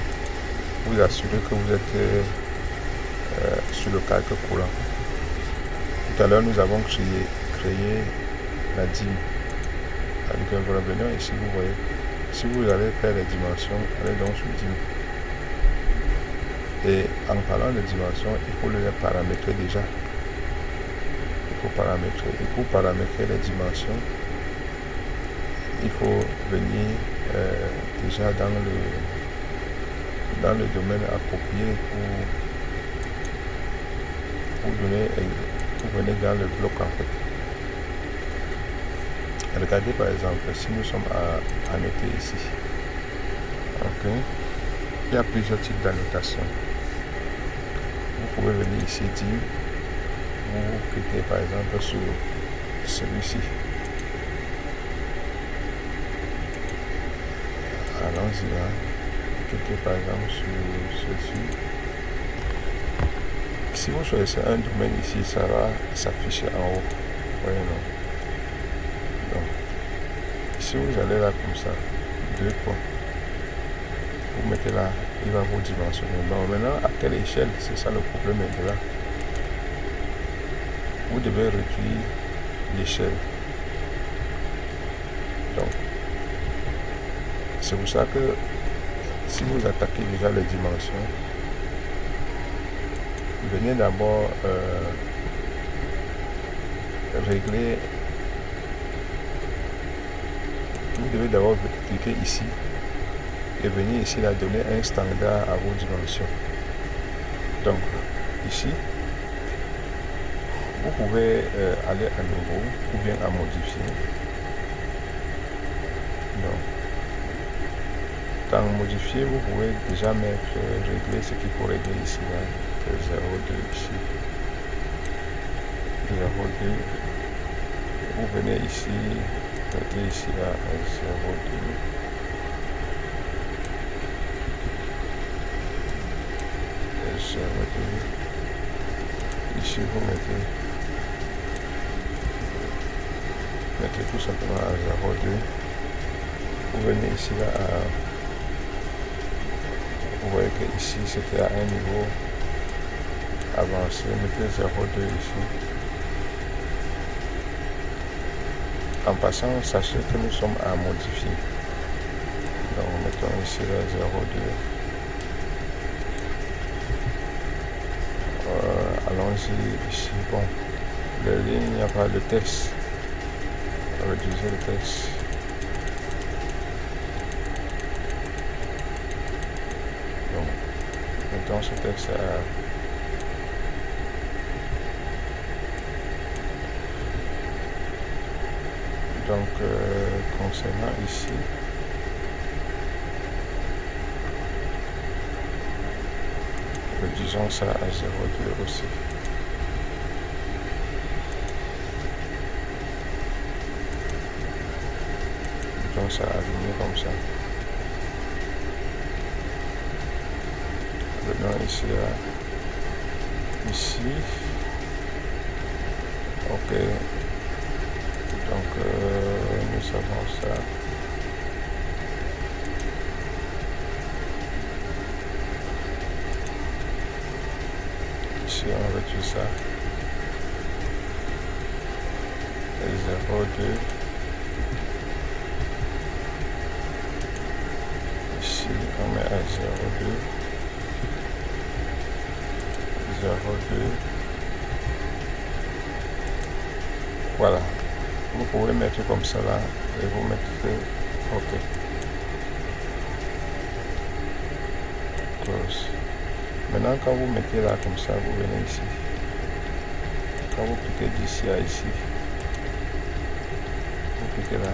vous assurez que vous êtes sur le calque coulant. Tout à l'heure, nous avons créé la dîme. Avec un revenant ici, vous voyez, si vous allez faire les dimensions, allez donc sur dîme. Et en parlant de dimensions, il faut les paramétrer déjà. Il faut paramétrer. Et pour paramétrer les dimensions, il faut venir déjà dans le domaine approprié pour venir dans le bloc en fait. Regardez par exemple, si nous sommes à noter ici, ok, il y a plusieurs types d'annotation. Vous pouvez venir ici dire, vous cliquez par exemple sur celui-ci. Allons-y là, cliquez par exemple sur ceci. Si vous choisissez un domaine ici, ça va s'afficher en haut. Voyez, non? Donc, si vous allez là comme ça, deux points, vous mettez là, il va vous dimensionner. Bon, maintenant, à quelle échelle? C'est ça le problème maintenant. Vous devez réduire l'échelle. Donc, C'est pour ça que si vous attaquez déjà les dimensions, venez d'abord régler. Vous devez d'abord cliquer ici et venir ici là donner un standard à vos dimensions. Donc ici, vous pouvez aller à nouveau ou bien à modifier. Donc, dans modifier, vous pouvez déjà régler ce qu'il faut régler ici là, 0,2 ici, 0,2. Vous venez ici, mettez ici là 0,2. Ici vous mettez tout simplement à 0,2. Vous venez ici là vous voyez que ici c'était à un niveau avancé, mettez 0,2 ici. En passant, sachez que nous sommes à modifier. Donc mettons ici là 0,2. Allons-y ici. Bon, les lignes, il n'y a pas de texte. Réduisez le texte. Donc, mettons ce texte à donc concernant ici, réduisons ça à 0,2 aussi. Donc ça a aligné comme ça. Maintenant ici là, ici, ok. Donc nous avons ça. Ici on réduit ça. Et 0,2. Ici on met à 0,2. 0,2. Voilà. Vous pouvez mettre comme ça là et vous mettez OK. Close. Maintenant quand vous mettez là comme ça, vous venez ici. Quand vous cliquez d'ici à ici, vous cliquez là.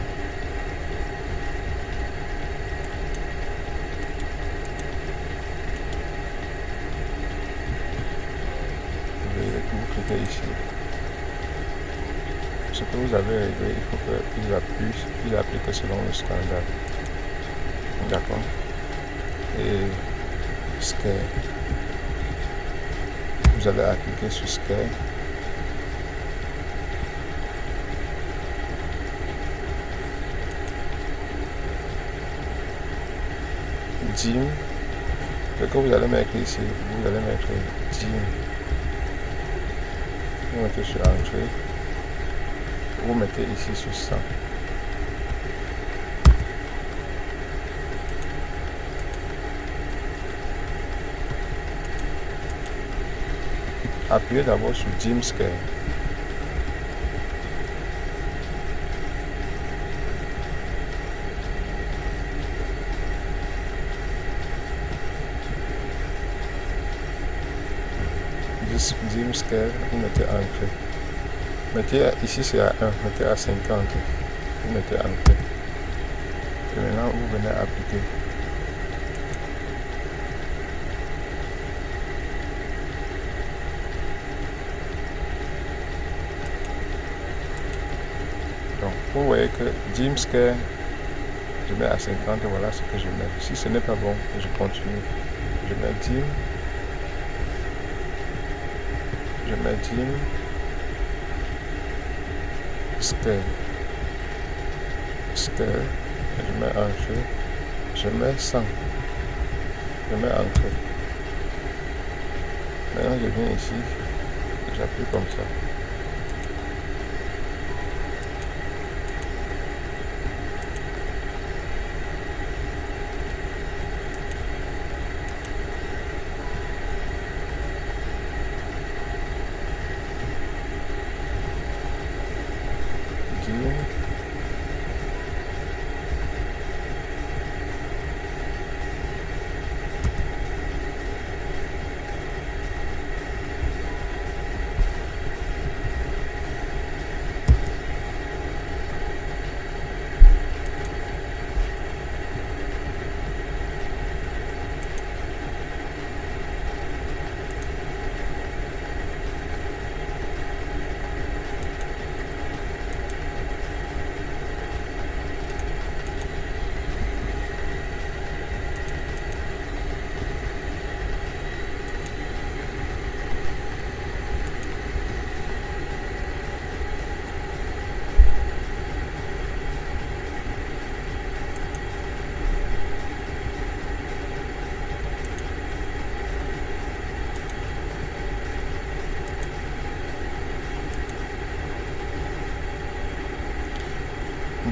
Vous cliquez ici. Ce que vous avez réglé, il faut qu'il applique selon le standard. D'accord. Et scale. Vous allez appliquer sur scale. Dim. Ce que vous allez mettre ici, vous allez mettre dim. Vous mettez sur entrée. Vous mettez ici sur 100. Appuyez d'abord sur Dim Scale. Dim Scale, vous mettez entrée. Mettez ici c'est à 1, mettez à 50, vous mettez entrée. Et maintenant vous venez appliquer. Donc vous voyez que Dim Scale, je mets à 50, voilà ce que je mets. Si ce n'est pas bon, je continue. Je mets Dim. Je mets Dim Scale. Scale. Je mets entrée. Je mets 100. Je mets entrée. Maintenant je viens ici. J'appuie comme ça. plugin.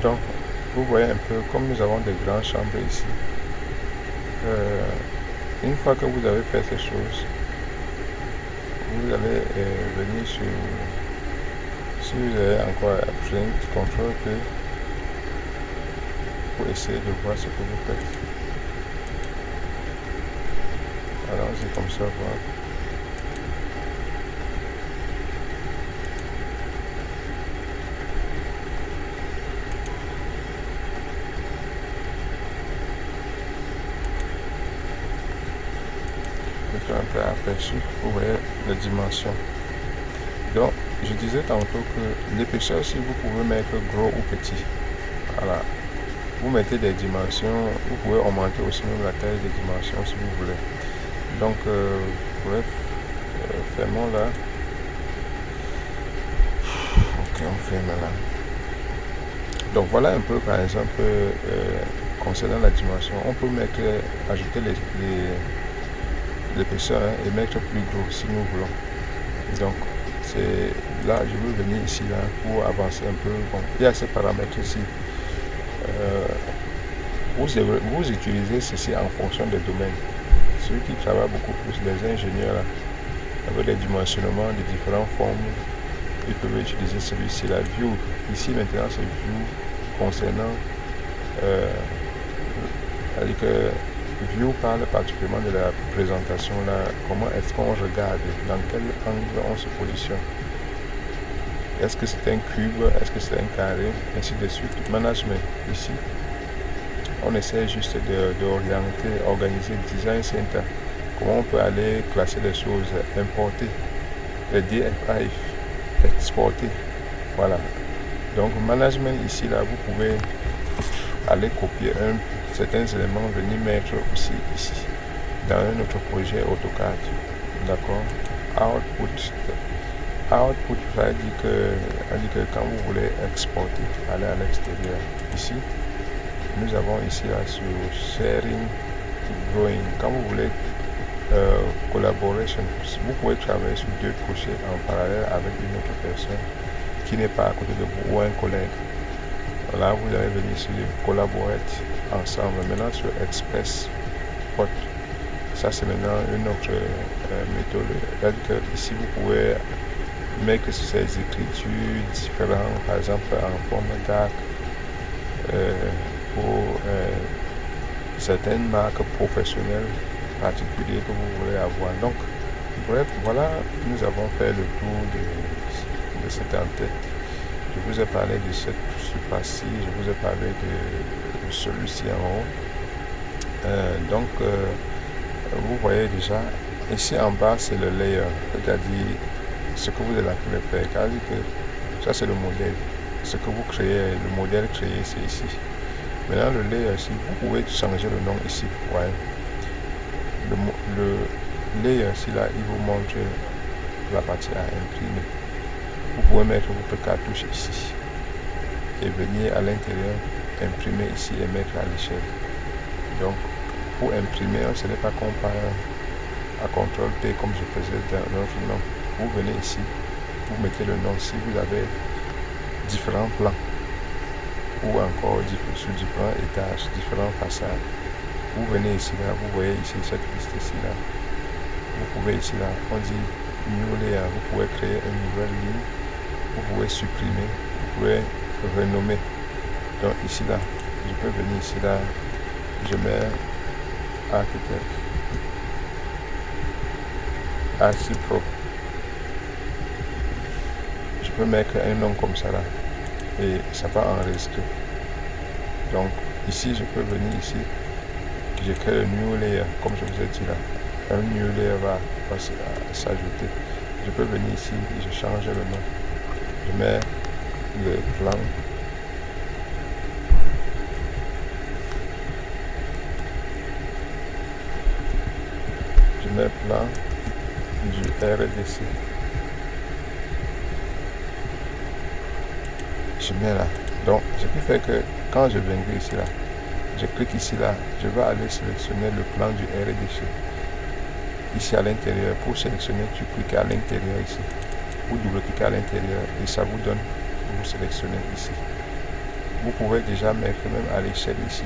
Donc, vous voyez un peu comme nous avons des grandes chambres ici. Une fois que vous avez fait ces choses, vous allez venir sur, si vous avez encore Print, Ctrl P, pour essayer de voir ce que vous faites. Allons-y comme ça, voir. Un peu aperçu, vous voyez les dimensions. Donc, je disais tantôt que l'épaisseur, si vous pouvez mettre gros ou petit, voilà, vous mettez des dimensions, vous pouvez augmenter aussi même la taille des dimensions si vous voulez. Donc, bref, fermons là. Ok, on ferme là. Donc, voilà un peu, par exemple, concernant la dimension, on peut mettre, ajouter l'épaisseur et mettre plus gros si nous voulons. Donc c'est là, je veux venir ici là pour avancer un peu. Bon, il y a ces paramètres ici. Vous utilisez ceci en fonction des domaines. Ceux qui travaillent beaucoup plus, les ingénieurs là, avec les dimensionnements de différentes formes, ils peuvent utiliser celui-ci là. View, ici maintenant c'est view concernant c'est-à-dire que View parle particulièrement de la présentation là, comment est-ce qu'on regarde, dans quel angle on se positionne. Est-ce que c'est un cube, est-ce que c'est un carré, ainsi de suite. Management, ici, on essaie juste d'orienter, organiser, design center. Comment on peut aller classer les choses, importer, les DFI, exporter. Voilà. Donc management ici là, vous pouvez aller copier certains éléments, venir mettre aussi ici dans un autre projet AutoCAD. D'accord. Output, ça dit que quand vous voulez exporter, aller à l'extérieur, ici nous avons ici là sur sharing, growing. Quand vous voulez collaboration, vous pouvez travailler sur deux projets en parallèle avec une autre personne qui n'est pas à côté de vous ou un collègue. Là, vous allez venir sur collaborer ensemble. Maintenant, sur Express Pot, ça c'est maintenant une autre méthode. C'est-à-dire que ici, vous pouvez mettre ces écritures différentes, par exemple en forme d'arc pour certaines marques professionnelles particulières que vous voulez avoir. Donc, bref, voilà, nous avons fait le tour de cette en-tête. Je vous ai parlé de cette surface-ci, je vous ai parlé de celui-ci en haut. Donc, vous voyez déjà, ici en bas, c'est le layer, c'est-à-dire ce que vous êtes en train de faire. C'est-à-dire que ça, c'est le modèle. Ce que vous créez, le modèle créé, c'est ici. Maintenant, le layer ici, vous pouvez changer le nom ici. Ouais. Le layer ici, là, il vous montre la partie à imprimer. Vous pouvez mettre votre cartouche ici et venir à l'intérieur, imprimer ici et mettre à l'échelle. Donc, pour imprimer, ce n'est pas qu'on part à CTRL P comme je faisais dans l'autre nom. Vous venez ici, vous mettez le nom. Si vous avez différents plans ou encore sur différents étages, différentes façades, vous venez ici là, vous voyez ici cette piste ici là. Vous pouvez ici là, on dit New Layer, vous pouvez créer une nouvelle ligne. Vous pouvez supprimer, vous pouvez renommer. Donc ici là, je peux venir ici là, je mets architecte, Archipro. Je peux mettre un nom comme ça là et ça va enregistrer. Donc ici je peux venir ici, je crée un new layer comme je vous ai dit là. Un new layer va s'ajouter. Je peux venir ici et je change le nom. Je mets le plan. Je mets plan du RDC. Je mets là. Donc, ce qui fait que quand je viendrai ici là, je clique ici là, je vais aller sélectionner le plan du RDC. Ici à l'intérieur, pour sélectionner, tu cliques à l'intérieur ici. Vous double-cliquez à l'intérieur et ça vous donne, vous sélectionnez ici. Vous pouvez déjà mettre même à l'échelle ici.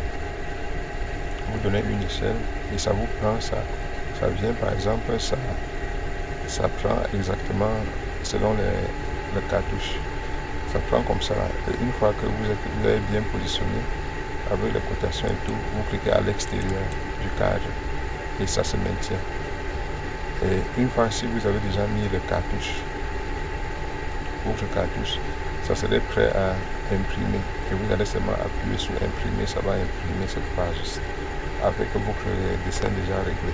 Vous donnez une échelle et ça vous prend ça. Ça vient par exemple, ça prend exactement selon les cartouches. Ça prend comme ça. Et une fois que vous êtes bien positionné, avec les cotations et tout, vous cliquez à l'extérieur du cadre et ça se maintient. Et une fois si vous avez déjà mis le cartouche, votre cartouche, ça serait prêt à imprimer. Et vous allez seulement appuyer sur imprimer, ça va imprimer cette page avec votre dessin déjà réglé.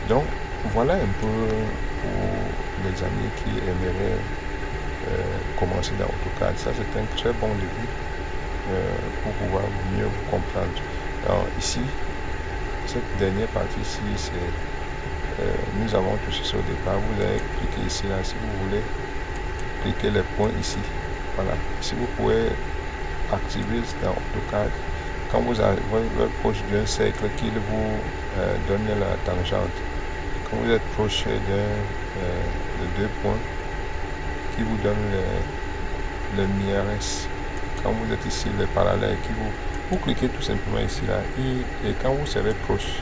Donc voilà un peu pour les amis qui aimeraient commencer dans AutoCAD. Ça c'est un très bon début pour pouvoir mieux vous comprendre. Alors ici, cette dernière partie ici, c'est nous avons touché sur le départ. Vous allez cliquer ici là si vous voulez. Cliquez les points ici. Voilà. Si vous pouvez activer dans AutoCAD, quand vous avez proche d'un cercle qui vous donne la tangente, quand vous êtes proche de deux points qui vous donne le miRS, quand vous êtes ici, le parallèle qui vous cliquez tout simplement ici là et quand vous serez proche,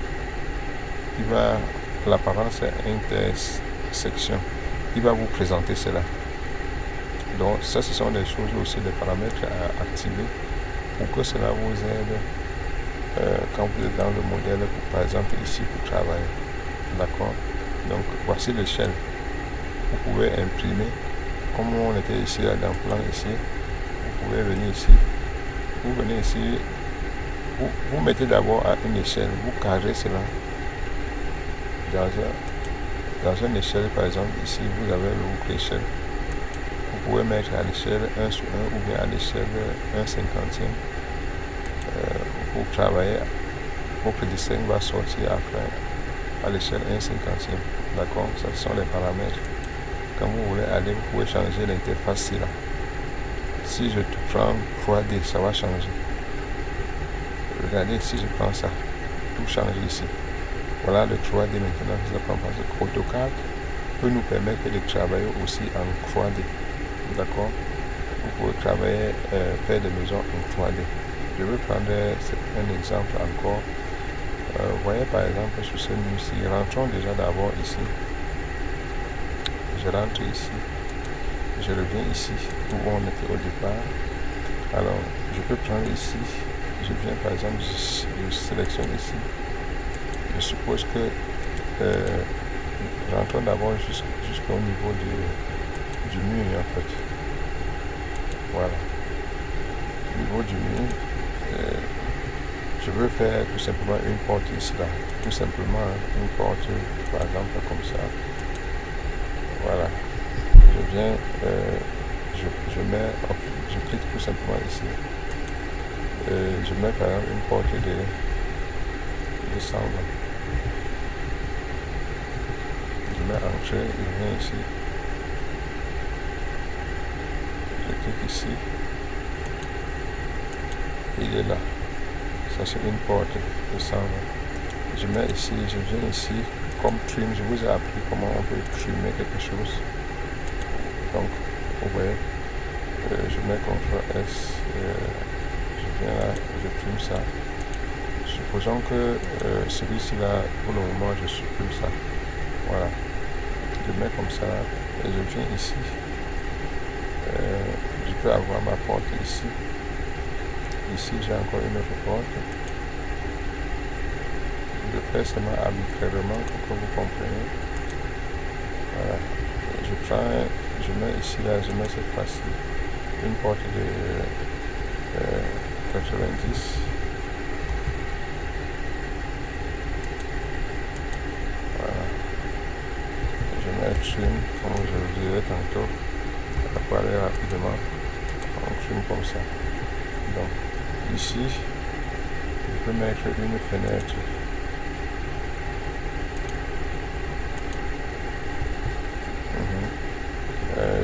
il va l'apparence intersection, il va vous présenter cela. Donc ça, ce sont des choses aussi, des paramètres à activer pour que cela vous aide quand vous êtes dans le modèle, par exemple ici pour travailler. D'accord. Donc voici l'échelle. Vous pouvez imprimer comme on était ici là, dans le plan ici. Vous pouvez venir ici. Vous venez ici. Vous mettez d'abord à une échelle. Vous carrez cela dans une échelle, par exemple ici vous avez le boucle échelle. Vous pouvez mettre à l'échelle 1 sur 1 ou bien à l'échelle 1/50. Pour travailler, votre dessin va sortir après à l'échelle 1/50. D'accord, ça ce sont les paramètres. Quand vous voulez aller, vous pouvez changer l'interface là. Si je prends 3D, ça va changer. Regardez, si je prends ça, tout change ici. Voilà le 3D maintenant, je prends parce que AutoCAD peut nous permettre de travailler aussi en 3D. D'accord. Vous pouvez travailler, faire des maisons en 3D. Je vais prendre un exemple encore. Voyez par exemple sur ce mur-ci, rentrons déjà d'abord ici. Je rentre ici. Je reviens ici où on était au départ. Alors, je peux prendre ici. Je viens par exemple, je sélectionne ici. Je suppose que rentrons d'abord jusqu'au niveau du mur en fait. Voilà. Au niveau du mur, je veux faire tout simplement une porte ici là. Tout simplement une porte par exemple comme ça. Voilà. Je viens, je clique tout simplement ici. Je mets par exemple une porte de 100. Je mets entrée, je viens ici. Je clique ici. Il est là. Ça c'est une porte de 100. Je mets ici, je viens ici. Comme trim, je vous ai appris comment on peut trimer quelque chose. Donc, vous voyez, je mets CTRL S, je viens là, je trim ça. Supposons que celui-ci là, pour le moment, je supprime ça. Voilà. Je mets comme ça et je viens ici. Je peux avoir ma porte ici. Ici, j'ai encore une autre porte. Je fais seulement arbitrairement pour que vous compreniez. Voilà. Je mets ici, là, je mets cette fois-ci une porte de 90. Voilà. Je mets trim, comme je vous dirai tantôt, pour aller rapidement. On trim comme ça. Donc, ici, je peux mettre une fenêtre.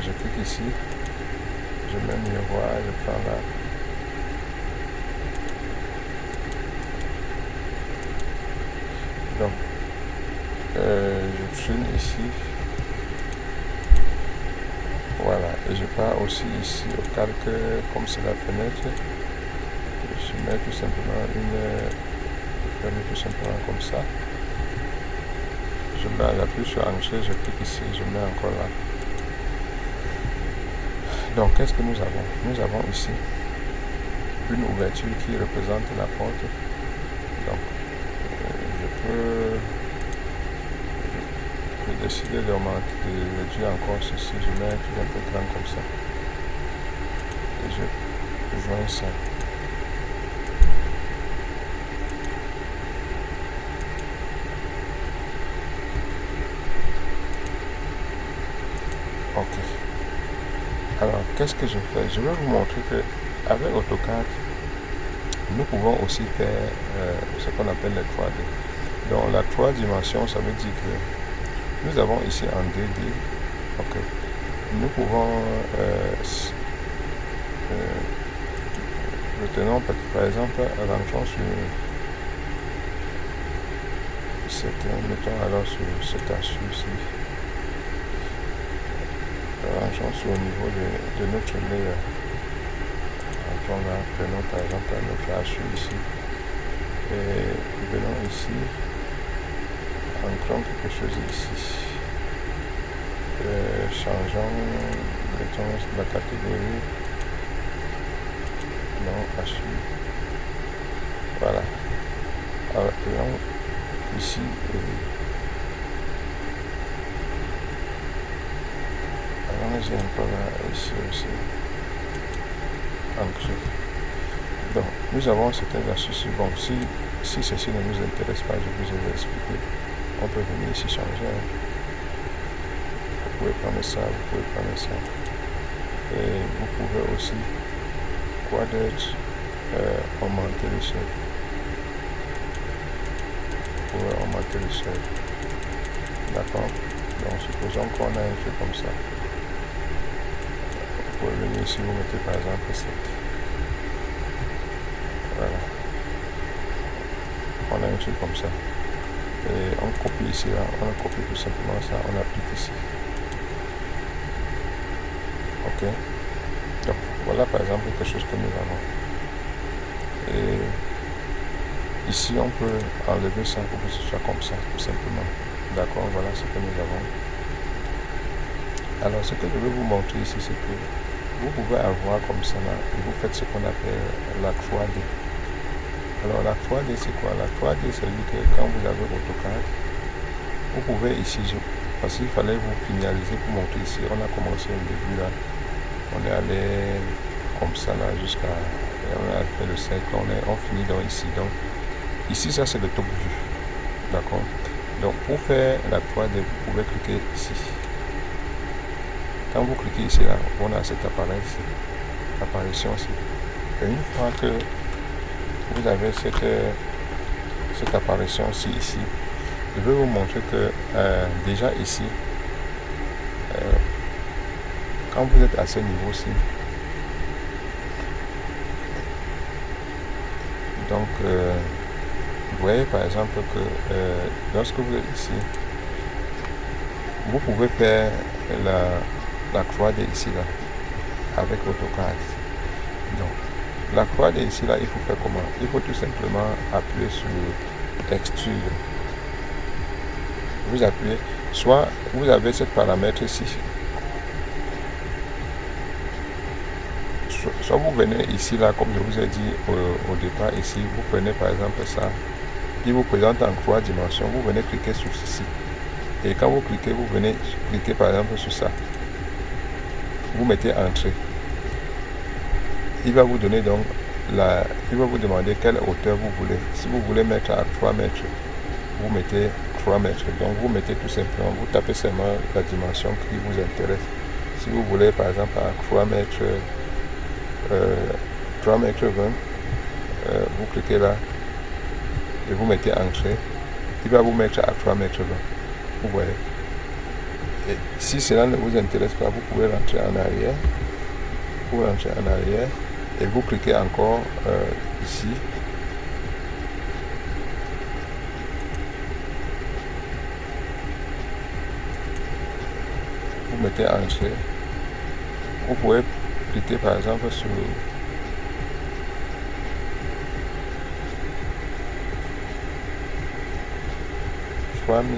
Je clique ici, je mets miroir, je prends là. Donc, je trim ici. Voilà, et je pars aussi ici au calque, comme c'est la fenêtre. Je mets tout simplement tout simplement comme ça. Je appuie sur Entrée, je clique ici, je mets encore là. Donc, qu'est-ce que nous avons? Nous avons ici une ouverture qui représente la porte. Donc, je peux décider de réduire encore ceci. Je mets un peu grand comme ça. Et je joins ça. Ok. Alors, qu'est-ce que je fais? Je vais vous montrer que avec AutoCAD, nous pouvons aussi faire ce qu'on appelle les 3D. Donc, la 3 dimensions, ça veut dire que nous avons ici en 2D. Ok. Nous pouvons retenons par exemple, rentrons sur mettons alors sur cet archive ici. Rangeons sur au niveau de notre layer. Rentrons là, prenons par exemple notre archive ici. Et venons ici, ancrons quelque chose ici. Changeons, mettons la catégorie. Non, archive. Voilà. Alors, ici. J'ai un peu là, ici aussi. Ancré. Donc, nous avons certaines astuces. Bon, si ceci ne nous intéresse pas, je vous ai expliqué. On peut venir ici changer. Vous pouvez prendre ça, vous pouvez prendre ça. Et vous pouvez aussi quadrette augmenter l'échelle. Vous pouvez augmenter l'échelle. D'accord? Donc, supposons qu'on a un truc comme ça. Vous pouvez venir ici, vous mettez par exemple 7. Voilà. On a un truc comme ça. Et on copie ici, là. On copie tout simplement ça, on applique ici. Ok. Donc, voilà par exemple quelque chose que nous avons. Et ici, on peut enlever ça pour que ce soit comme ça, tout simplement. D'accord, voilà ce que nous avons. Alors, ce que je vais vous montrer ici, c'est que vous pouvez avoir comme ça là, et vous faites ce qu'on appelle la 3D. Alors, la 3D, c'est quoi? La 3D, c'est lui que quand vous avez AutoCAD, vous pouvez ici, parce qu'il fallait vous finaliser pour montrer ici. On a commencé au début là, on est allé comme ça là, jusqu'à, on a fait le cercle, on finit donc ici. Donc, ici, ça c'est le top view. D'accord? Donc, pour faire la 3D, vous pouvez cliquer ici. Quand vous cliquez ici, là, on a cette apparition ici. Et une fois que vous avez cette apparition-ci ici, je vais vous montrer que déjà ici, quand vous êtes à ce niveau-ci, donc vous voyez par exemple que lorsque vous êtes ici, vous pouvez faire la 3D ici là avec AutoCAD. Donc la 3D ici là, il faut faire comment? Il faut tout simplement appuyer sur extrude. Vous appuyez, soit vous avez ce paramètre ici. soit vous venez ici, là, comme je vous ai dit au départ, ici, vous prenez par exemple ça, il vous présente en 3 dimensions, vous venez cliquer sur ceci. Et quand vous cliquez, vous venez cliquer par exemple sur ça. Vous mettez entrée. Il va vous donner donc il va vous demander quelle hauteur vous voulez. Si vous voulez mettre à 3 mètres, vous mettez 3 mètres. Donc vous mettez tout simplement, vous tapez seulement la dimension qui vous intéresse. Si vous voulez par exemple à 3 mètres, 3 mètres 20, vous cliquez là et vous mettez entrée. Il va vous mettre à 3 mètres 20. Vous voyez. Et si cela ne vous intéresse pas, vous pouvez rentrer en arrière. Vous rentrez en arrière et vous cliquez encore ici. Vous mettez entrée. Vous pouvez cliquer par exemple sur 3000.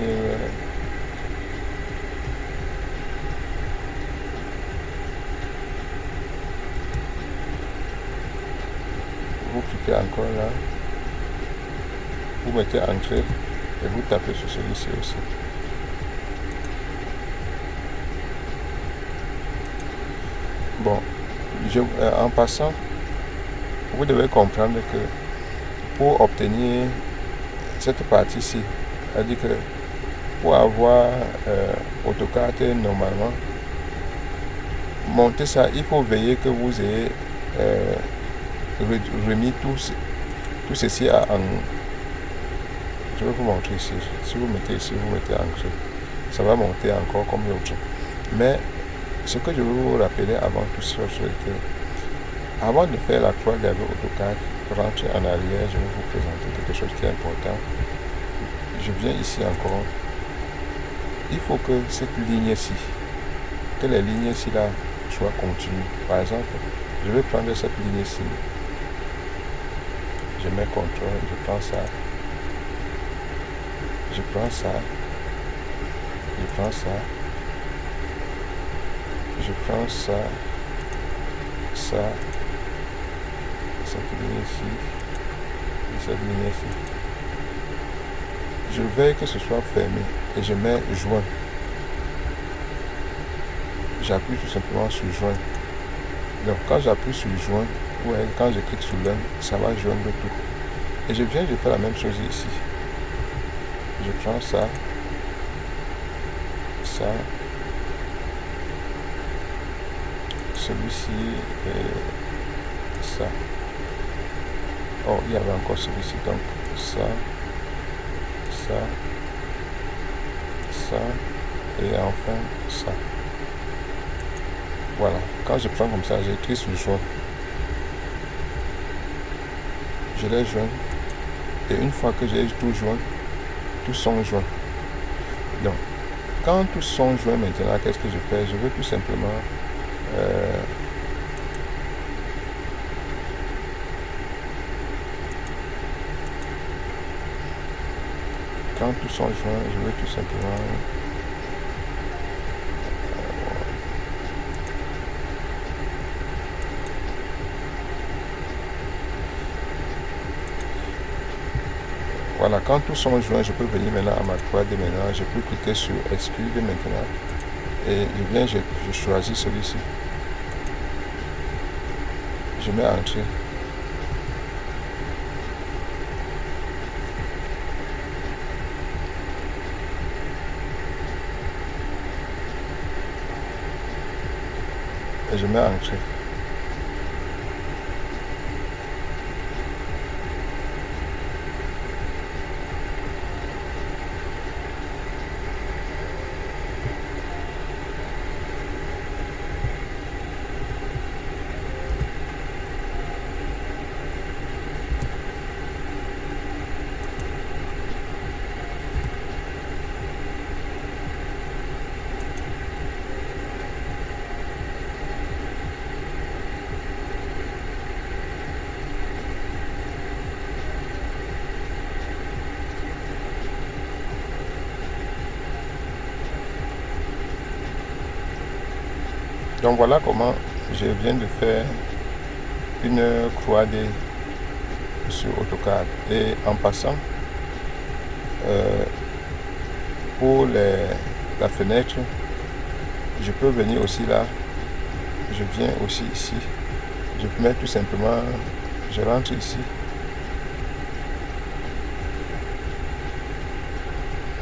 Vous cliquez encore là, vous mettez entrée et vous tapez sur celui-ci aussi. Bon, en passant, vous devez comprendre que pour obtenir cette partie-ci, c'est-à-dire que pour avoir AutoCAD normalement, monter ça, il faut veiller que vous ayez remis tout ceci en... Je vais vous montrer ici. Si vous mettez ici, vous mettez entrée. Ça va monter encore comme l'autre. Mais ce que je veux vous rappeler avant tout ça, c'est que avant de faire la croix gavé AutoCAD, rentrer en arrière, je vais vous présenter quelque chose qui est important. Je viens ici encore. Il faut que cette ligne-ci, que les lignes-ci là soient continues. Par exemple, je vais prendre cette ligne-ci. Je mets CTRL, je prends ça. Je prends ça. Je prends ça. Je prends ça. Ça. Cette ligne-ci. Et cette ligne-ci. Je veille que ce soit fermé et je mets joint. J'appuie tout simplement sur joint. Donc quand j'appuie sur joint, ouais, quand je clique sur l'un, ça va joindre tout. Et je viens, je fais la même chose ici. Je prends ça, ça, celui-ci et ça. Oh, il y avait encore celui-ci, donc ça, ça, ça, et enfin ça. Voilà, quand je prends comme ça, j'écris sur joint. Je les joins. Et une fois que j'ai tout joint, tous sont joints. Donc, quand tous sont joints maintenant, qu'est-ce que je fais? Je veux tout simplement quand tous sont joints, je veux tout simplement voilà, quand tous sont joints, je peux venir maintenant à ma 3D maintenant, je peux cliquer sur Extrude maintenant et je viens, je choisis celui-ci. Je mets Entrée. Et je mets Entrée. Donc voilà comment je viens de faire une 3D sur AutoCAD. Et en passant, pour la fenêtre, je peux venir aussi là. Je viens aussi ici. Je peux mettre tout simplement, je rentre ici.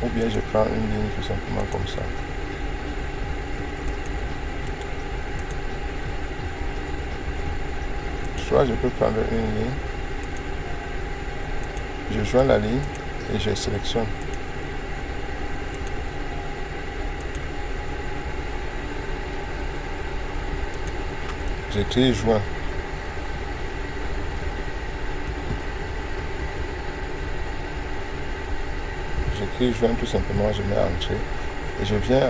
Ou bien je prends une ligne tout simplement comme ça. Soit je peux prendre une ligne, je joins la ligne et je sélectionne. J'écris joint. J'écris joint tout simplement, je mets entrée et je viens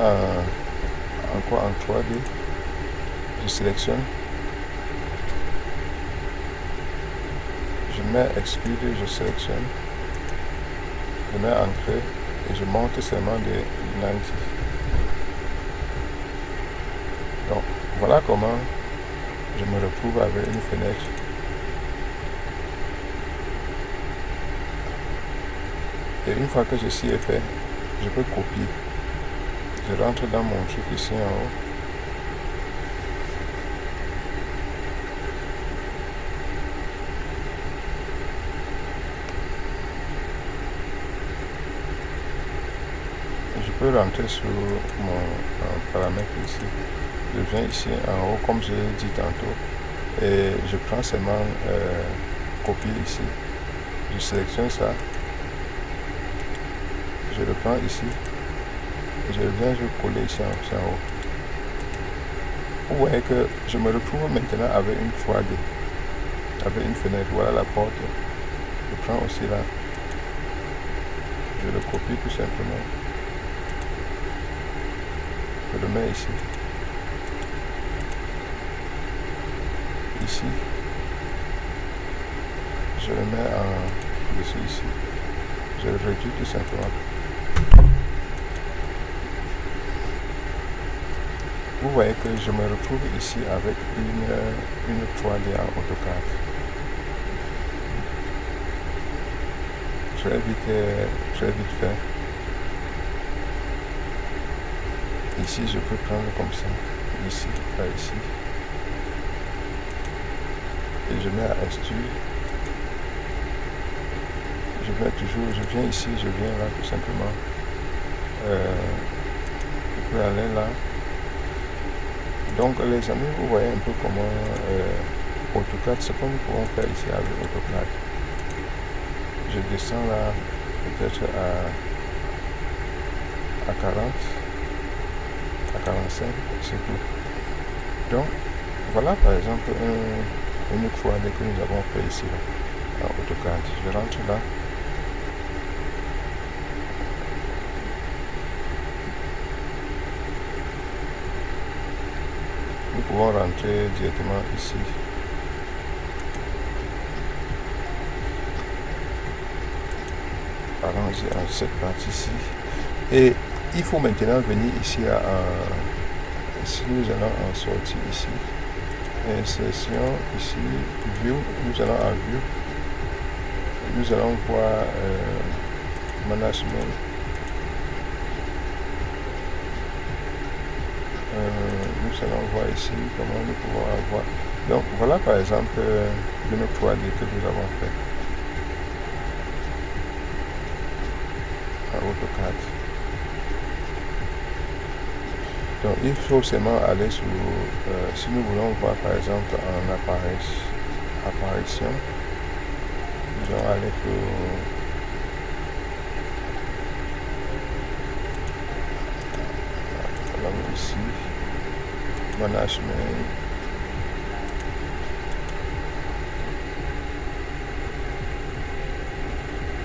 encore en 3D. Je sélectionne. Je mets exclure, je sélectionne. Je mets entrée et je monte seulement des 90. Donc voilà comment je me retrouve avec une fenêtre. Et une fois que ceci est fait, je peux copier. Je rentre dans mon truc ici en haut. Je peux rentrer sur mon paramètre ici. Je viens ici en haut comme je l'ai dit tantôt et je prends seulement copier ici. Je sélectionne ça. Je le prends ici. Je viens, je coller ici en haut. Vous voyez que je me retrouve maintenant avec une 3D, avec une fenêtre. Voilà la porte. Je prends aussi là. Je le copie tout simplement. Je le mets ici. Ici. Je le mets en dessus ici. Je le réduis tout simplement. Vous voyez que je me retrouve ici avec une 3D en AutoCAD. Très vite fait. Ici, je peux prendre comme ça. Ici, là, ici. Et je mets à extrude. Je mets toujours, je viens ici, je viens là tout simplement. Je peux aller là. Donc les amis, vous voyez un peu comment AutoCAD, c'est comme nous pouvons faire ici avec AutoCAD. Je descends là peut-être à 40, à 45, c'est tout. Donc voilà par exemple une 3D que nous avons fait ici là, en AutoCAD. Je rentre là. Nous pouvons rentrer directement ici. Arranger en cette partie-ci. Et il faut maintenant venir ici si nous allons en sortir ici. Insertion ici, view, nous allons en view. Nous allons voir management. Nous allons voir ici comment nous pouvons avoir. Donc voilà par exemple une 3D que nous avons fait à AutoCAD. Donc il faut seulement aller sur, si nous voulons voir par exemple en apparition, nous allons aller sur ici, management,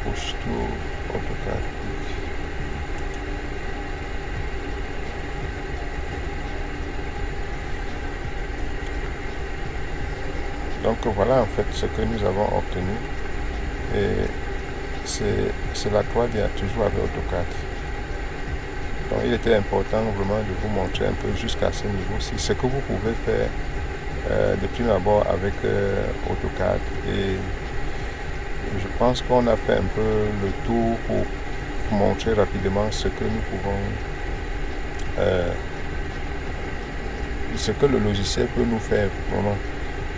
push to AutoCAD. Donc voilà en fait ce que nous avons obtenu et c'est la 3D toujours avec AutoCAD. Donc il était important vraiment de vous montrer un peu jusqu'à ce niveau-ci ce que vous pouvez faire de prime abord avec AutoCAD, et je pense qu'on a fait un peu le tour pour montrer rapidement ce que nous pouvons, ce que le logiciel peut nous faire vraiment.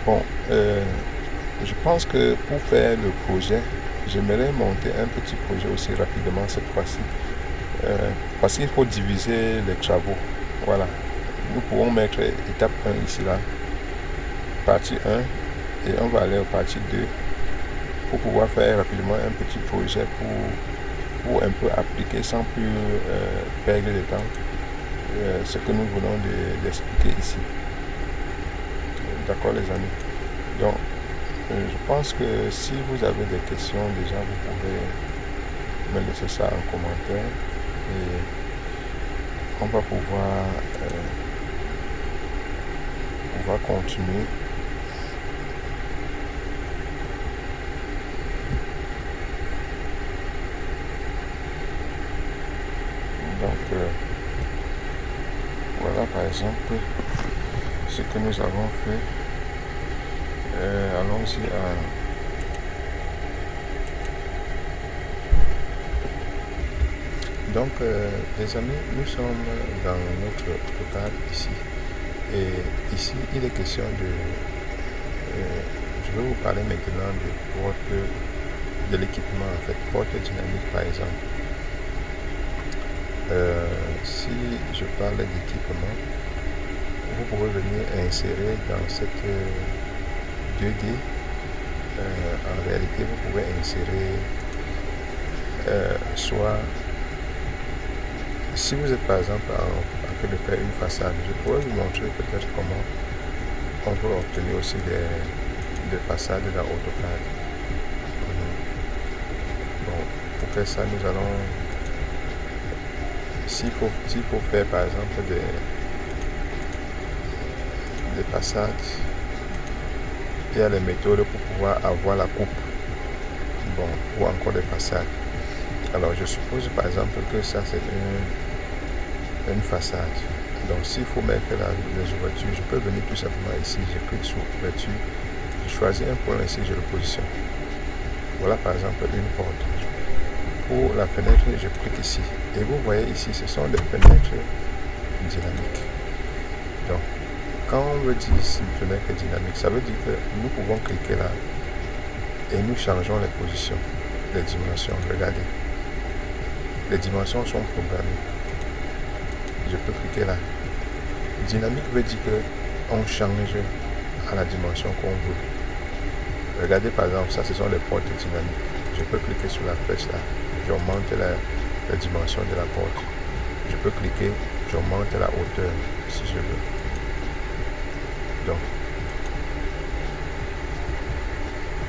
Bon, je pense que pour faire le projet, j'aimerais monter un petit projet aussi rapidement cette fois-ci, parce qu'il faut diviser les travaux. Voilà, nous pouvons mettre étape 1 ici là, partie 1, et on va aller au partie 2 pour pouvoir faire rapidement un petit projet pour un peu appliquer sans plus perdre de temps ce que nous venons d'expliquer ici. D'accord les amis? Donc je pense que si vous avez des questions déjà, vous pouvez me laisser ça en commentaire, et on va pouvoir continuer. Donc voilà par exemple ce que nous avons fait. Allons-y à... Donc les amis, nous sommes dans notre AutoCAD ici, et ici il est question de... je vais vous parler maintenant de porte, de l'équipement en fait, porte dynamique par exemple. Si je parle d'équipement, vous pouvez venir insérer dans cette 2D. En réalité, vous pouvez insérer soit, si vous êtes par exemple en train de faire une façade, je pourrais vous montrer peut-être comment on peut obtenir aussi des façades dans AutoCAD. Bon, pour faire ça, nous allons, s'il faut faire par exemple des façades, il y a les méthodes pour pouvoir avoir la coupe, bon, ou encore des façades. Alors je suppose par exemple que ça c'est une façade. Donc s'il faut mettre les ouvertures, je peux venir tout simplement ici, je clique sur ouverture, je choisis un point ici, je le positionne. Voilà par exemple une porte. Pour la fenêtre, je clique ici, et vous voyez ici, ce sont des fenêtres dynamiques. Donc quand on veut dire fenêtre dynamique, ça veut dire que nous pouvons cliquer là et nous changeons les positions, les dimensions. Regardez, les dimensions sont programmées. Je peux cliquer là. Dynamique veut dire qu'on change à la dimension qu'on veut. Regardez par exemple, ça ce sont les portes dynamiques. Je peux cliquer sur la flèche là, j'augmente la dimension de la porte. Je peux cliquer, j'augmente la hauteur si je veux. Donc,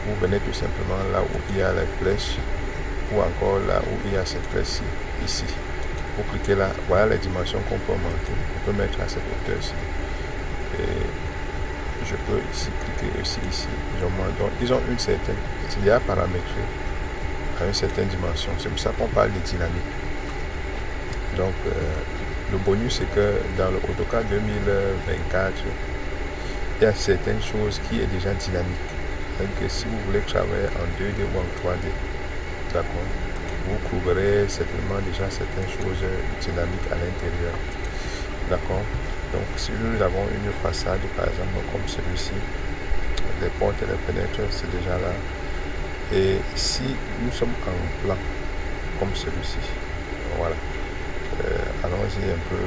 vous venez tout simplement là où il y a les flèches, ou encore là où il y a cette flèche ici. Vous cliquez là, voilà les dimensions qu'on peut augmenter. On peut mettre à cette hauteur-ci. Et je peux ici cliquer aussi ici. Donc, ils ont une certaine, il y a paramétré à une certaine dimension. C'est pour ça qu'on parle de dynamique. Donc, le bonus, c'est que dans le AutoCAD 2024, il y a certaines choses qui est déjà dynamique. Donc si vous voulez travailler en 2D ou en 3D, d'accord, vous trouverez certainement déjà certaines choses dynamiques à l'intérieur. D'accord. Donc si nous avons une façade par exemple comme celui-ci, les portes et les fenêtres c'est déjà là. Et si nous sommes en plan comme celui-ci, voilà. Allons-y un peu,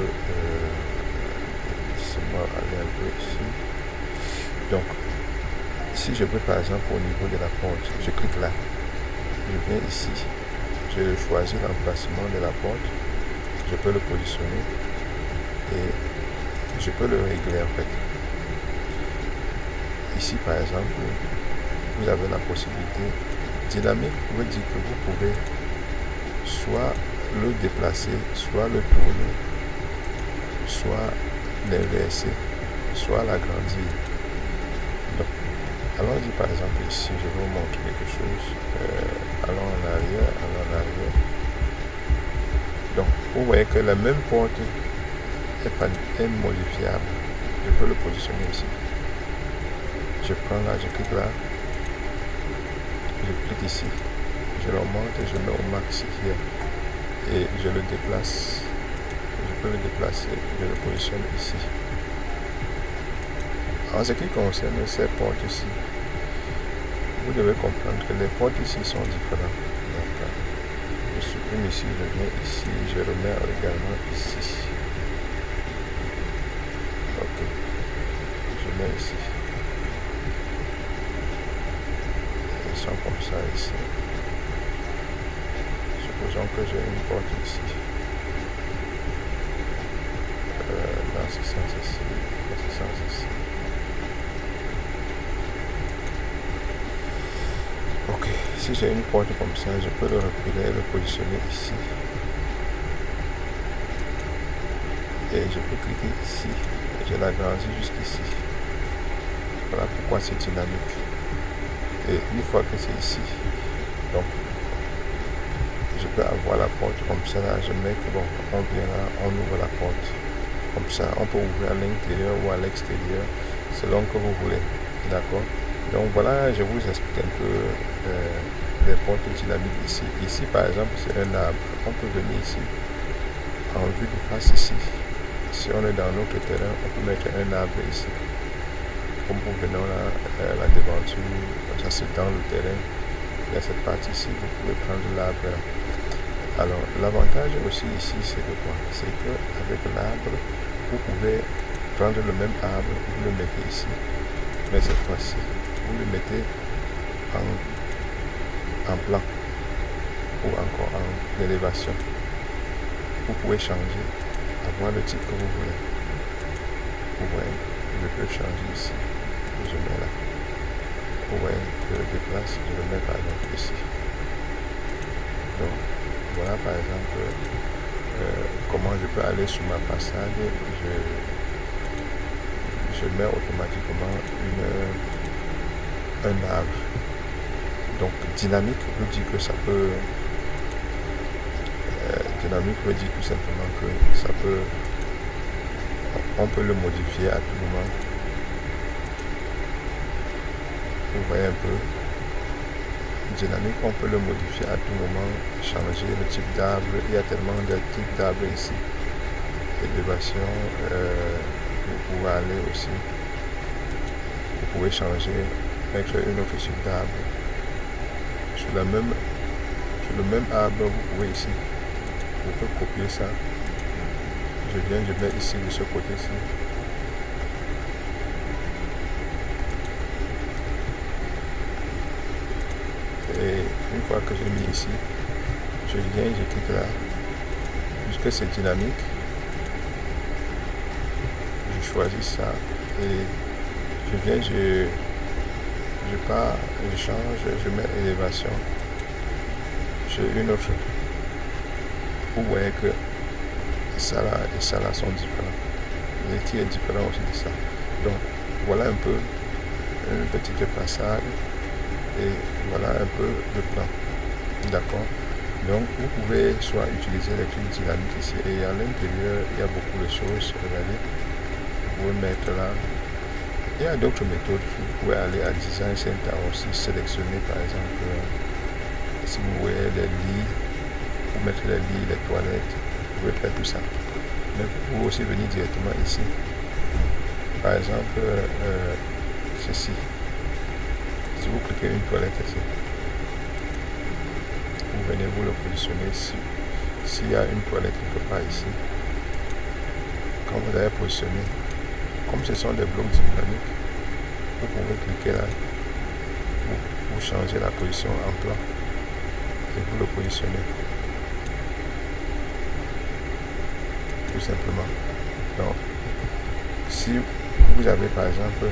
laissez-moi aller un peu ici. Donc, si je veux par exemple au niveau de la porte, je clique là, je viens ici, je choisis l'emplacement de la porte, je peux le positionner et je peux le régler en fait. Ici par exemple, vous avez la possibilité, dynamique veut dire que vous pouvez soit le déplacer, soit le tourner, soit l'inverser, soit l'agrandir. Donc, allons-y par exemple ici, je vais vous montrer quelque chose. Allons en arrière. Donc, vous voyez que la même porte est modifiable. Je peux le positionner ici. Je prends là, je clique là, je clique ici, je le monte et je mets au max hier et je le déplace. Je peux le déplacer, je le positionne ici. En ce qui concerne ces portes ici, vous devez comprendre que les portes ici sont différentes. Donc, je supprime ici, je mets ici, je remets également ici. Ok, je mets ici. Ils sont comme ça ici. Supposons que j'ai une porte ici. Dans ce sens ici, dans ce sens ici. Ok, si j'ai une porte comme ça, je peux le reculer et le positionner ici. Et je peux cliquer ici. Et je l'agrandis jusqu'ici. Voilà pourquoi c'est dynamique. Et une fois que c'est ici, donc je peux avoir la porte comme ça là, je mets que bon, on vient là, on ouvre la porte. Comme ça, on peut ouvrir à l'intérieur ou à l'extérieur, selon que vous voulez. D'accord? Donc voilà, je vous explique un peu les portes dynamiques ici. Ici, par exemple, c'est un arbre. On peut venir ici, en vue de face ici. Si on est dans notre terrain, on peut mettre un arbre ici. Comme vous venez là, la devanture, ça c'est dans le terrain. Il y a cette partie ici, vous pouvez prendre l'arbre. Alors, l'avantage aussi ici, c'est de quoi? C'est qu'avec l'arbre, vous pouvez prendre le même arbre, vous le mettez ici. Mais cette fois-ci, vous le mettez en plan ou encore en élévation. Vous pouvez changer, avoir le type que vous voulez. Vous voyez, je peux changer ici. Je mets là. Vous voyez, je le déplace, je le mets par exemple ici. Donc, voilà par exemple comment je peux aller sur ma façade. Je mets automatiquement un arbre. Donc dynamique veut dire que ça peut dynamique veut dire tout simplement que ça peut on peut le modifier à tout moment. Vous voyez un peu. Dynamique, on peut le modifier à tout moment, changer le type d'arbre. Il y a tellement de types d'arbres ici. Élévation, vous pouvez aller aussi. Vous pouvez changer, mettre une autre type d'arbre. Sur le même arbre, vous pouvez ici. Vous pouvez copier ça. Je mets ici de ce côté-ci. Et une fois que j'ai mis ici, je viens, je clique là, puisque c'est dynamique, je choisis ça et je viens, je pars, je change, je mets élévation, j'ai une autre. Vous voyez que ça là et ça là sont différents, et qui est différent aussi de ça. Donc voilà un peu une petite façade. Et voilà un peu le plan. D'accord? Donc vous pouvez soit utiliser les tuiles dynamiques ici et à l'intérieur il y a beaucoup de choses. Regardez, vous pouvez mettre là. Il y a d'autres méthodes. Vous pouvez aller à Design Center aussi, sélectionner par exemple si vous voulez les lits, vous mettre les lits, les toilettes, vous pouvez faire tout ça. Mais vous pouvez aussi venir directement ici. Par exemple, ceci. Si vous cliquez une toilette ici, vous venez vous le positionner ici. S'il y a une toilette quelque part ici, quand vous avez positionné, comme ce sont des blocs dynamiques, vous pouvez cliquer là, vous changez la position en plan et vous le positionnez. Tout simplement. Donc, si vous avez par exemple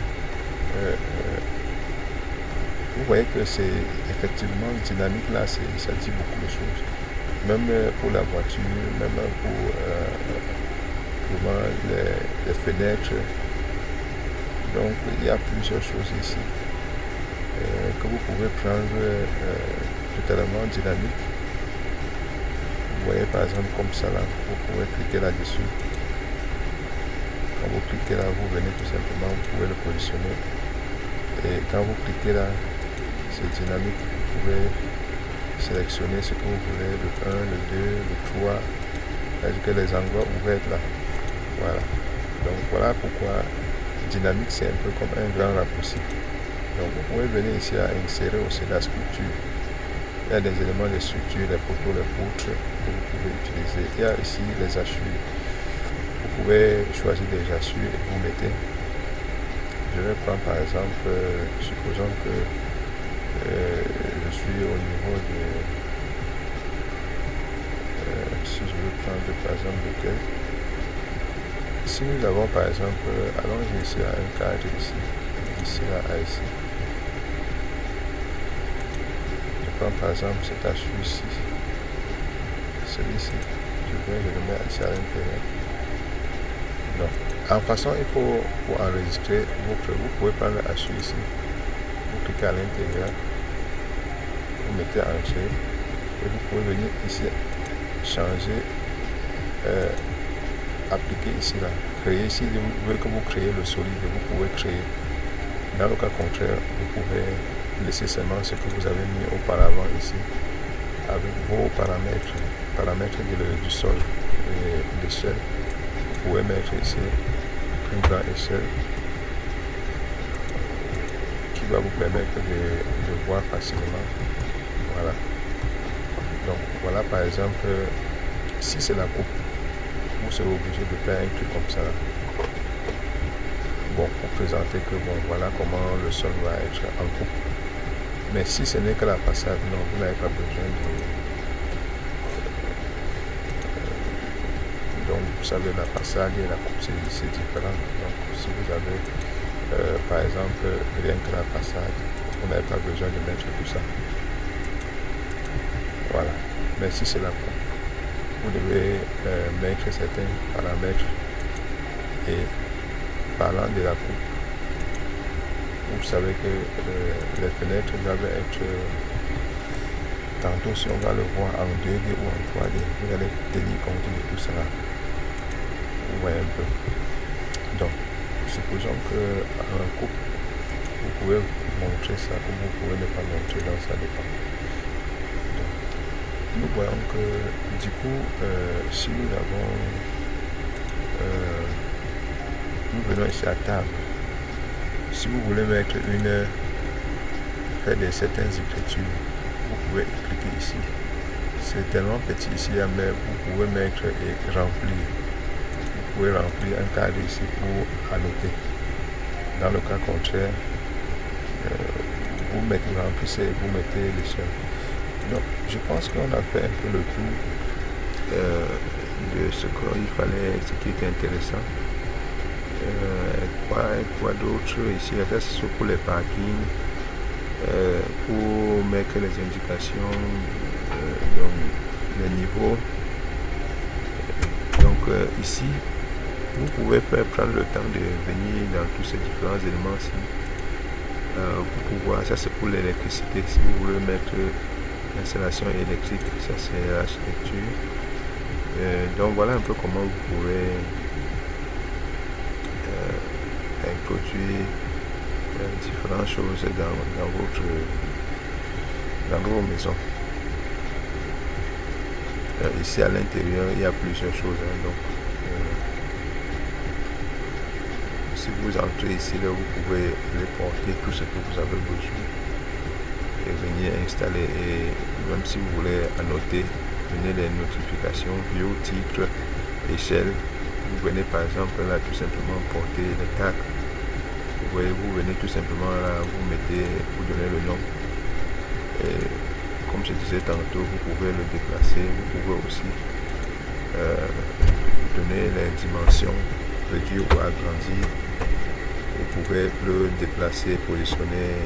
vous voyez que c'est effectivement dynamique là, ça dit beaucoup de choses. Même pour la voiture, même pour les fenêtres. Donc il y a plusieurs choses ici que vous pouvez prendre totalement dynamique. Vous voyez par exemple comme ça là, vous pouvez cliquer là-dessus. Quand vous cliquez là, vous venez tout simplement, vous pouvez le positionner. Et quand vous cliquez là, c'est dynamique. Vous pouvez sélectionner ce que vous voulez, le 1, le 2, le 3. C'est-à-dire que les endroits ouverts là. Voilà. Donc voilà pourquoi dynamique, c'est un peu comme un grand raccourci. Donc vous pouvez venir ici à insérer aussi la structure. Il y a des éléments de structure, les poteaux, les poutres que vous pouvez utiliser. Il y a ici les hachures. Vous pouvez choisir des hachures et vous mettez. Je vais prendre par exemple, supposons que je suis au niveau de, si je veux prendre par exemple lequel, si nous avons par exemple, allons ici à un cadre ici, d'ici là à ici, je prends par exemple cet hachure ici, celui-ci, je le mets ici à l'intérieur. Donc, en façon, il faut, pour enregistrer, vous pouvez prendre le hachure ici, vous cliquez à l'intérieur, vous mettez enregistrer, et vous pouvez venir ici, changer, appliquer ici là, créer ici, vous voulez que vous créez le solide, vous pouvez créer. Dans le cas contraire, vous pouvez laisser seulement ce que vous avez mis auparavant ici, avec vos paramètres du sol et l'échelle. Vous pouvez mettre ici une grande échelle qui va vous permettre de voir facilement. Voilà. Donc voilà par exemple, si c'est la coupe, vous serez obligé de faire un truc comme ça. Bon, pour présenter que bon, voilà comment le sol va être en coupe. Mais si ce n'est que la façade, non, vous n'avez pas besoin de... donc vous savez, la façade et la coupe c'est différent. Donc si vous avez par exemple rien que la façade, vous n'avez pas besoin de mettre tout ça. Voilà. Mais si c'est la coupe, vous devez mettre certains paramètres. Et parlant de la coupe, vous savez que les fenêtres doivent être, tantôt si on va le voir en 2D ou en 3D, vous allez tenir compte de tout cela. Vous voyez un peu. Donc, supposons qu'en coupe, vous pouvez montrer ça comme vous pouvez ne pas montrer, donc ça dépend. Donc, nous voyons que du coup, si nous avons, nous venons ici à table. Si vous voulez mettre faire certaines écritures, vous pouvez cliquer ici. C'est tellement petit ici, mais vous pouvez mettre et remplir. Vous pouvez remplir un cadre ici pour annoter. Dans le cas contraire, vous remplissez et vous mettez l'échelle. Donc, je pense qu'on a fait un peu le tour de ce qu'il fallait, ce qui était intéressant. Quoi d'autre ici? Ça c'est pour les parkings, pour mettre les indications, donc les niveaux. Donc ici, vous pouvez prendre le temps de venir dans tous ces différents éléments-ci pour pouvoir, ça c'est pour l'électricité. Si vous voulez mettre l'installation électrique, ça c'est l'architecture. Donc voilà un peu comment vous pouvez introduire différentes choses dans vos maisons. Ici à l'intérieur, il y a plusieurs choses. Donc, si vous entrez ici, là, vous pouvez reporter tout ce que vous avez besoin et venir installer. Et même si vous voulez annoter, venez les notifications, bio, titre, échelle. Vous venez par exemple là tout simplement porter les tags. Vous voyez, vous venez tout simplement là, vous mettez, vous donnez le nom. Et comme je disais tantôt, vous pouvez le déplacer, vous pouvez aussi donner les dimensions, réduire ou agrandir. Vous pouvez le déplacer, positionner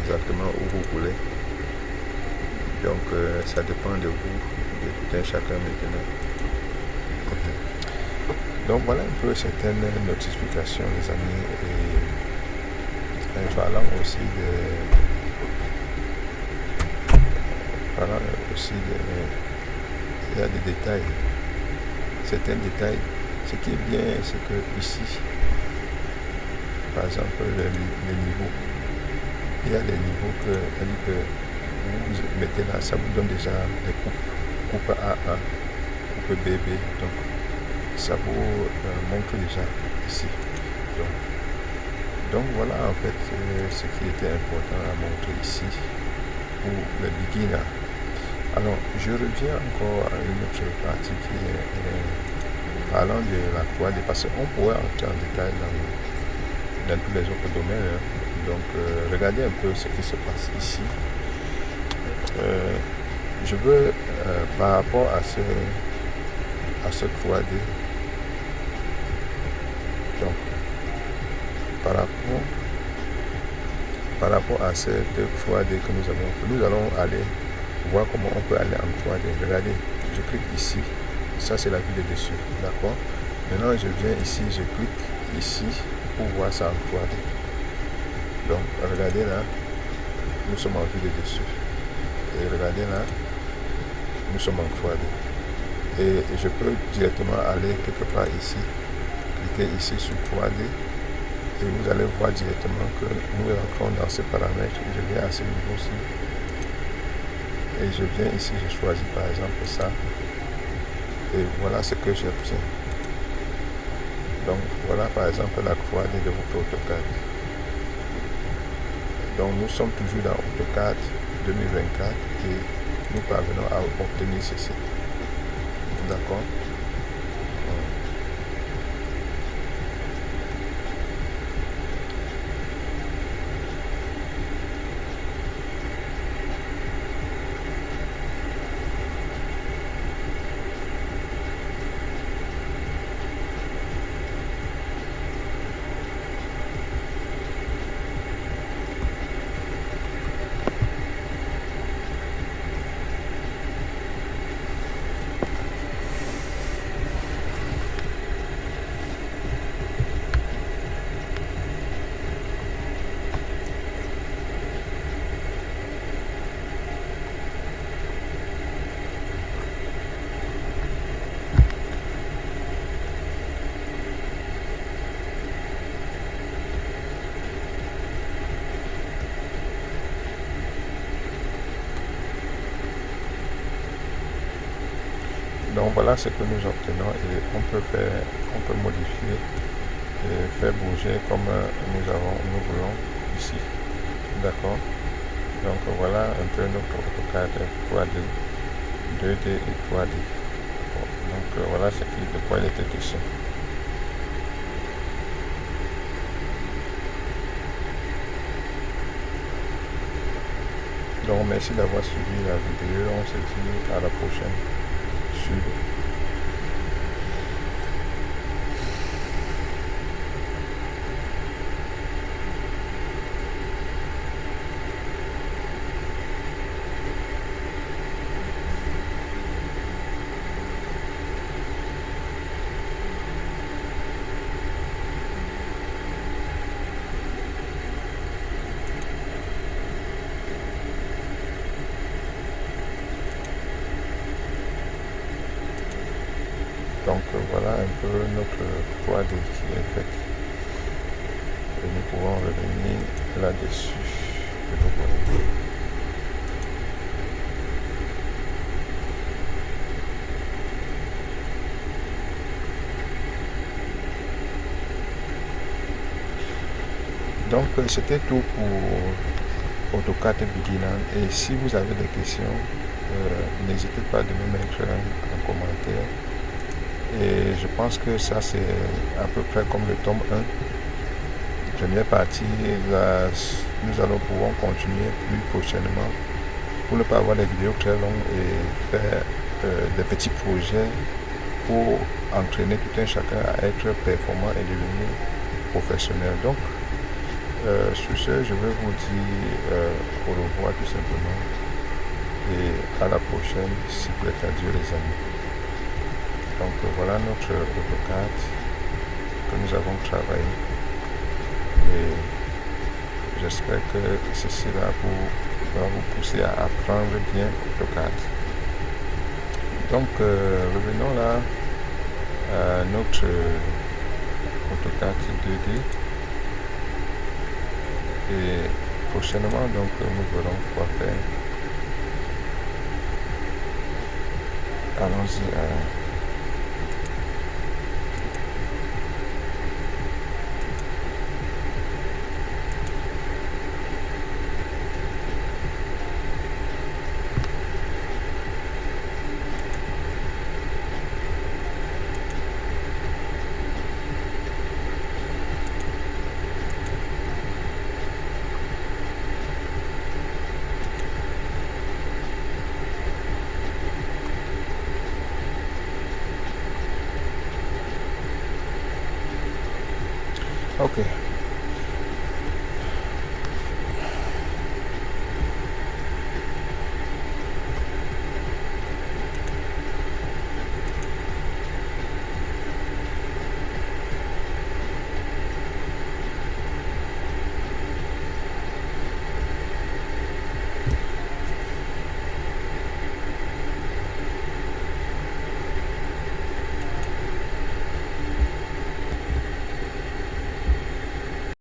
exactement où vous voulez. Donc ça dépend de vous, de tout un chacun maintenant. Donc voilà un peu certaines notifications les amis, et parlant aussi il y a des détails, certains détails. Ce qui est bien, c'est que ici par exemple les niveaux. Il y a des niveaux que vous mettez là, ça vous donne déjà des coupes. Coupe A1, coupe BB. Donc ça vous montre déjà ici. Donc voilà en fait ce qui était important à montrer ici pour les beginners. Alors je reviens encore à une autre partie qui est parlant de la 3D, parce qu'on pourrait entrer en détail dans tous les autres domaines. Donc regardez un peu ce qui se passe ici. Je veux par rapport à ce 3D, donc par rapport à cette 3D que nous allons aller voir comment on peut aller en 3D. Regardez, je clique ici, ça c'est la vue de dessus, d'accord. Maintenant je viens ici, je clique ici pour voir ça en 3D. Donc regardez là, nous sommes en vue de dessus. Et regardez là, nous sommes en 3D. Et je peux directement aller quelque part ici, cliquer ici sur 3D. Et vous allez voir directement que nous rentrons dans ces paramètres. Je viens à ce niveau-ci. Et je viens ici, je choisis par exemple ça. Et voilà ce que j'obtiens. Donc voilà par exemple la 3D de votre AutoCAD. Donc nous sommes toujours dans AutoCAD 2024 et nous parvenons à obtenir ceci. D'accord. Donc voilà ce que nous obtenons et on peut modifier et faire bouger comme nous voulons ici. D'accord. Donc voilà un peu notre AutoCAD 3D, 2D et 3D. Bon, donc voilà de quoi il était question. Donc merci d'avoir suivi la vidéo. On se dit à la prochaine. Donc voilà un peu notre 3D qui est faite. Et nous pouvons revenir là-dessus. Donc c'était tout pour AutoCAD Beginner. Et si vous avez des questions, n'hésitez pas de me mettre en commentaire. Et je pense que ça c'est à peu près comme le tome 1. Première partie, là, nous allons pouvoir continuer plus prochainement pour ne pas avoir des vidéos très longues et faire des petits projets pour entraîner tout un chacun à être performant et devenir professionnel. Donc sur ce, je vais vous dire au revoir tout simplement et à la prochaine, si plaît à Dieu les amis. Donc voilà notre AutoCAD que nous avons travaillé et j'espère que ceci va vous pousser à apprendre bien AutoCAD. Donc revenons là à notre AutoCAD 2D. Et prochainement, donc, nous verrons quoi faire. Allons-y. Ok,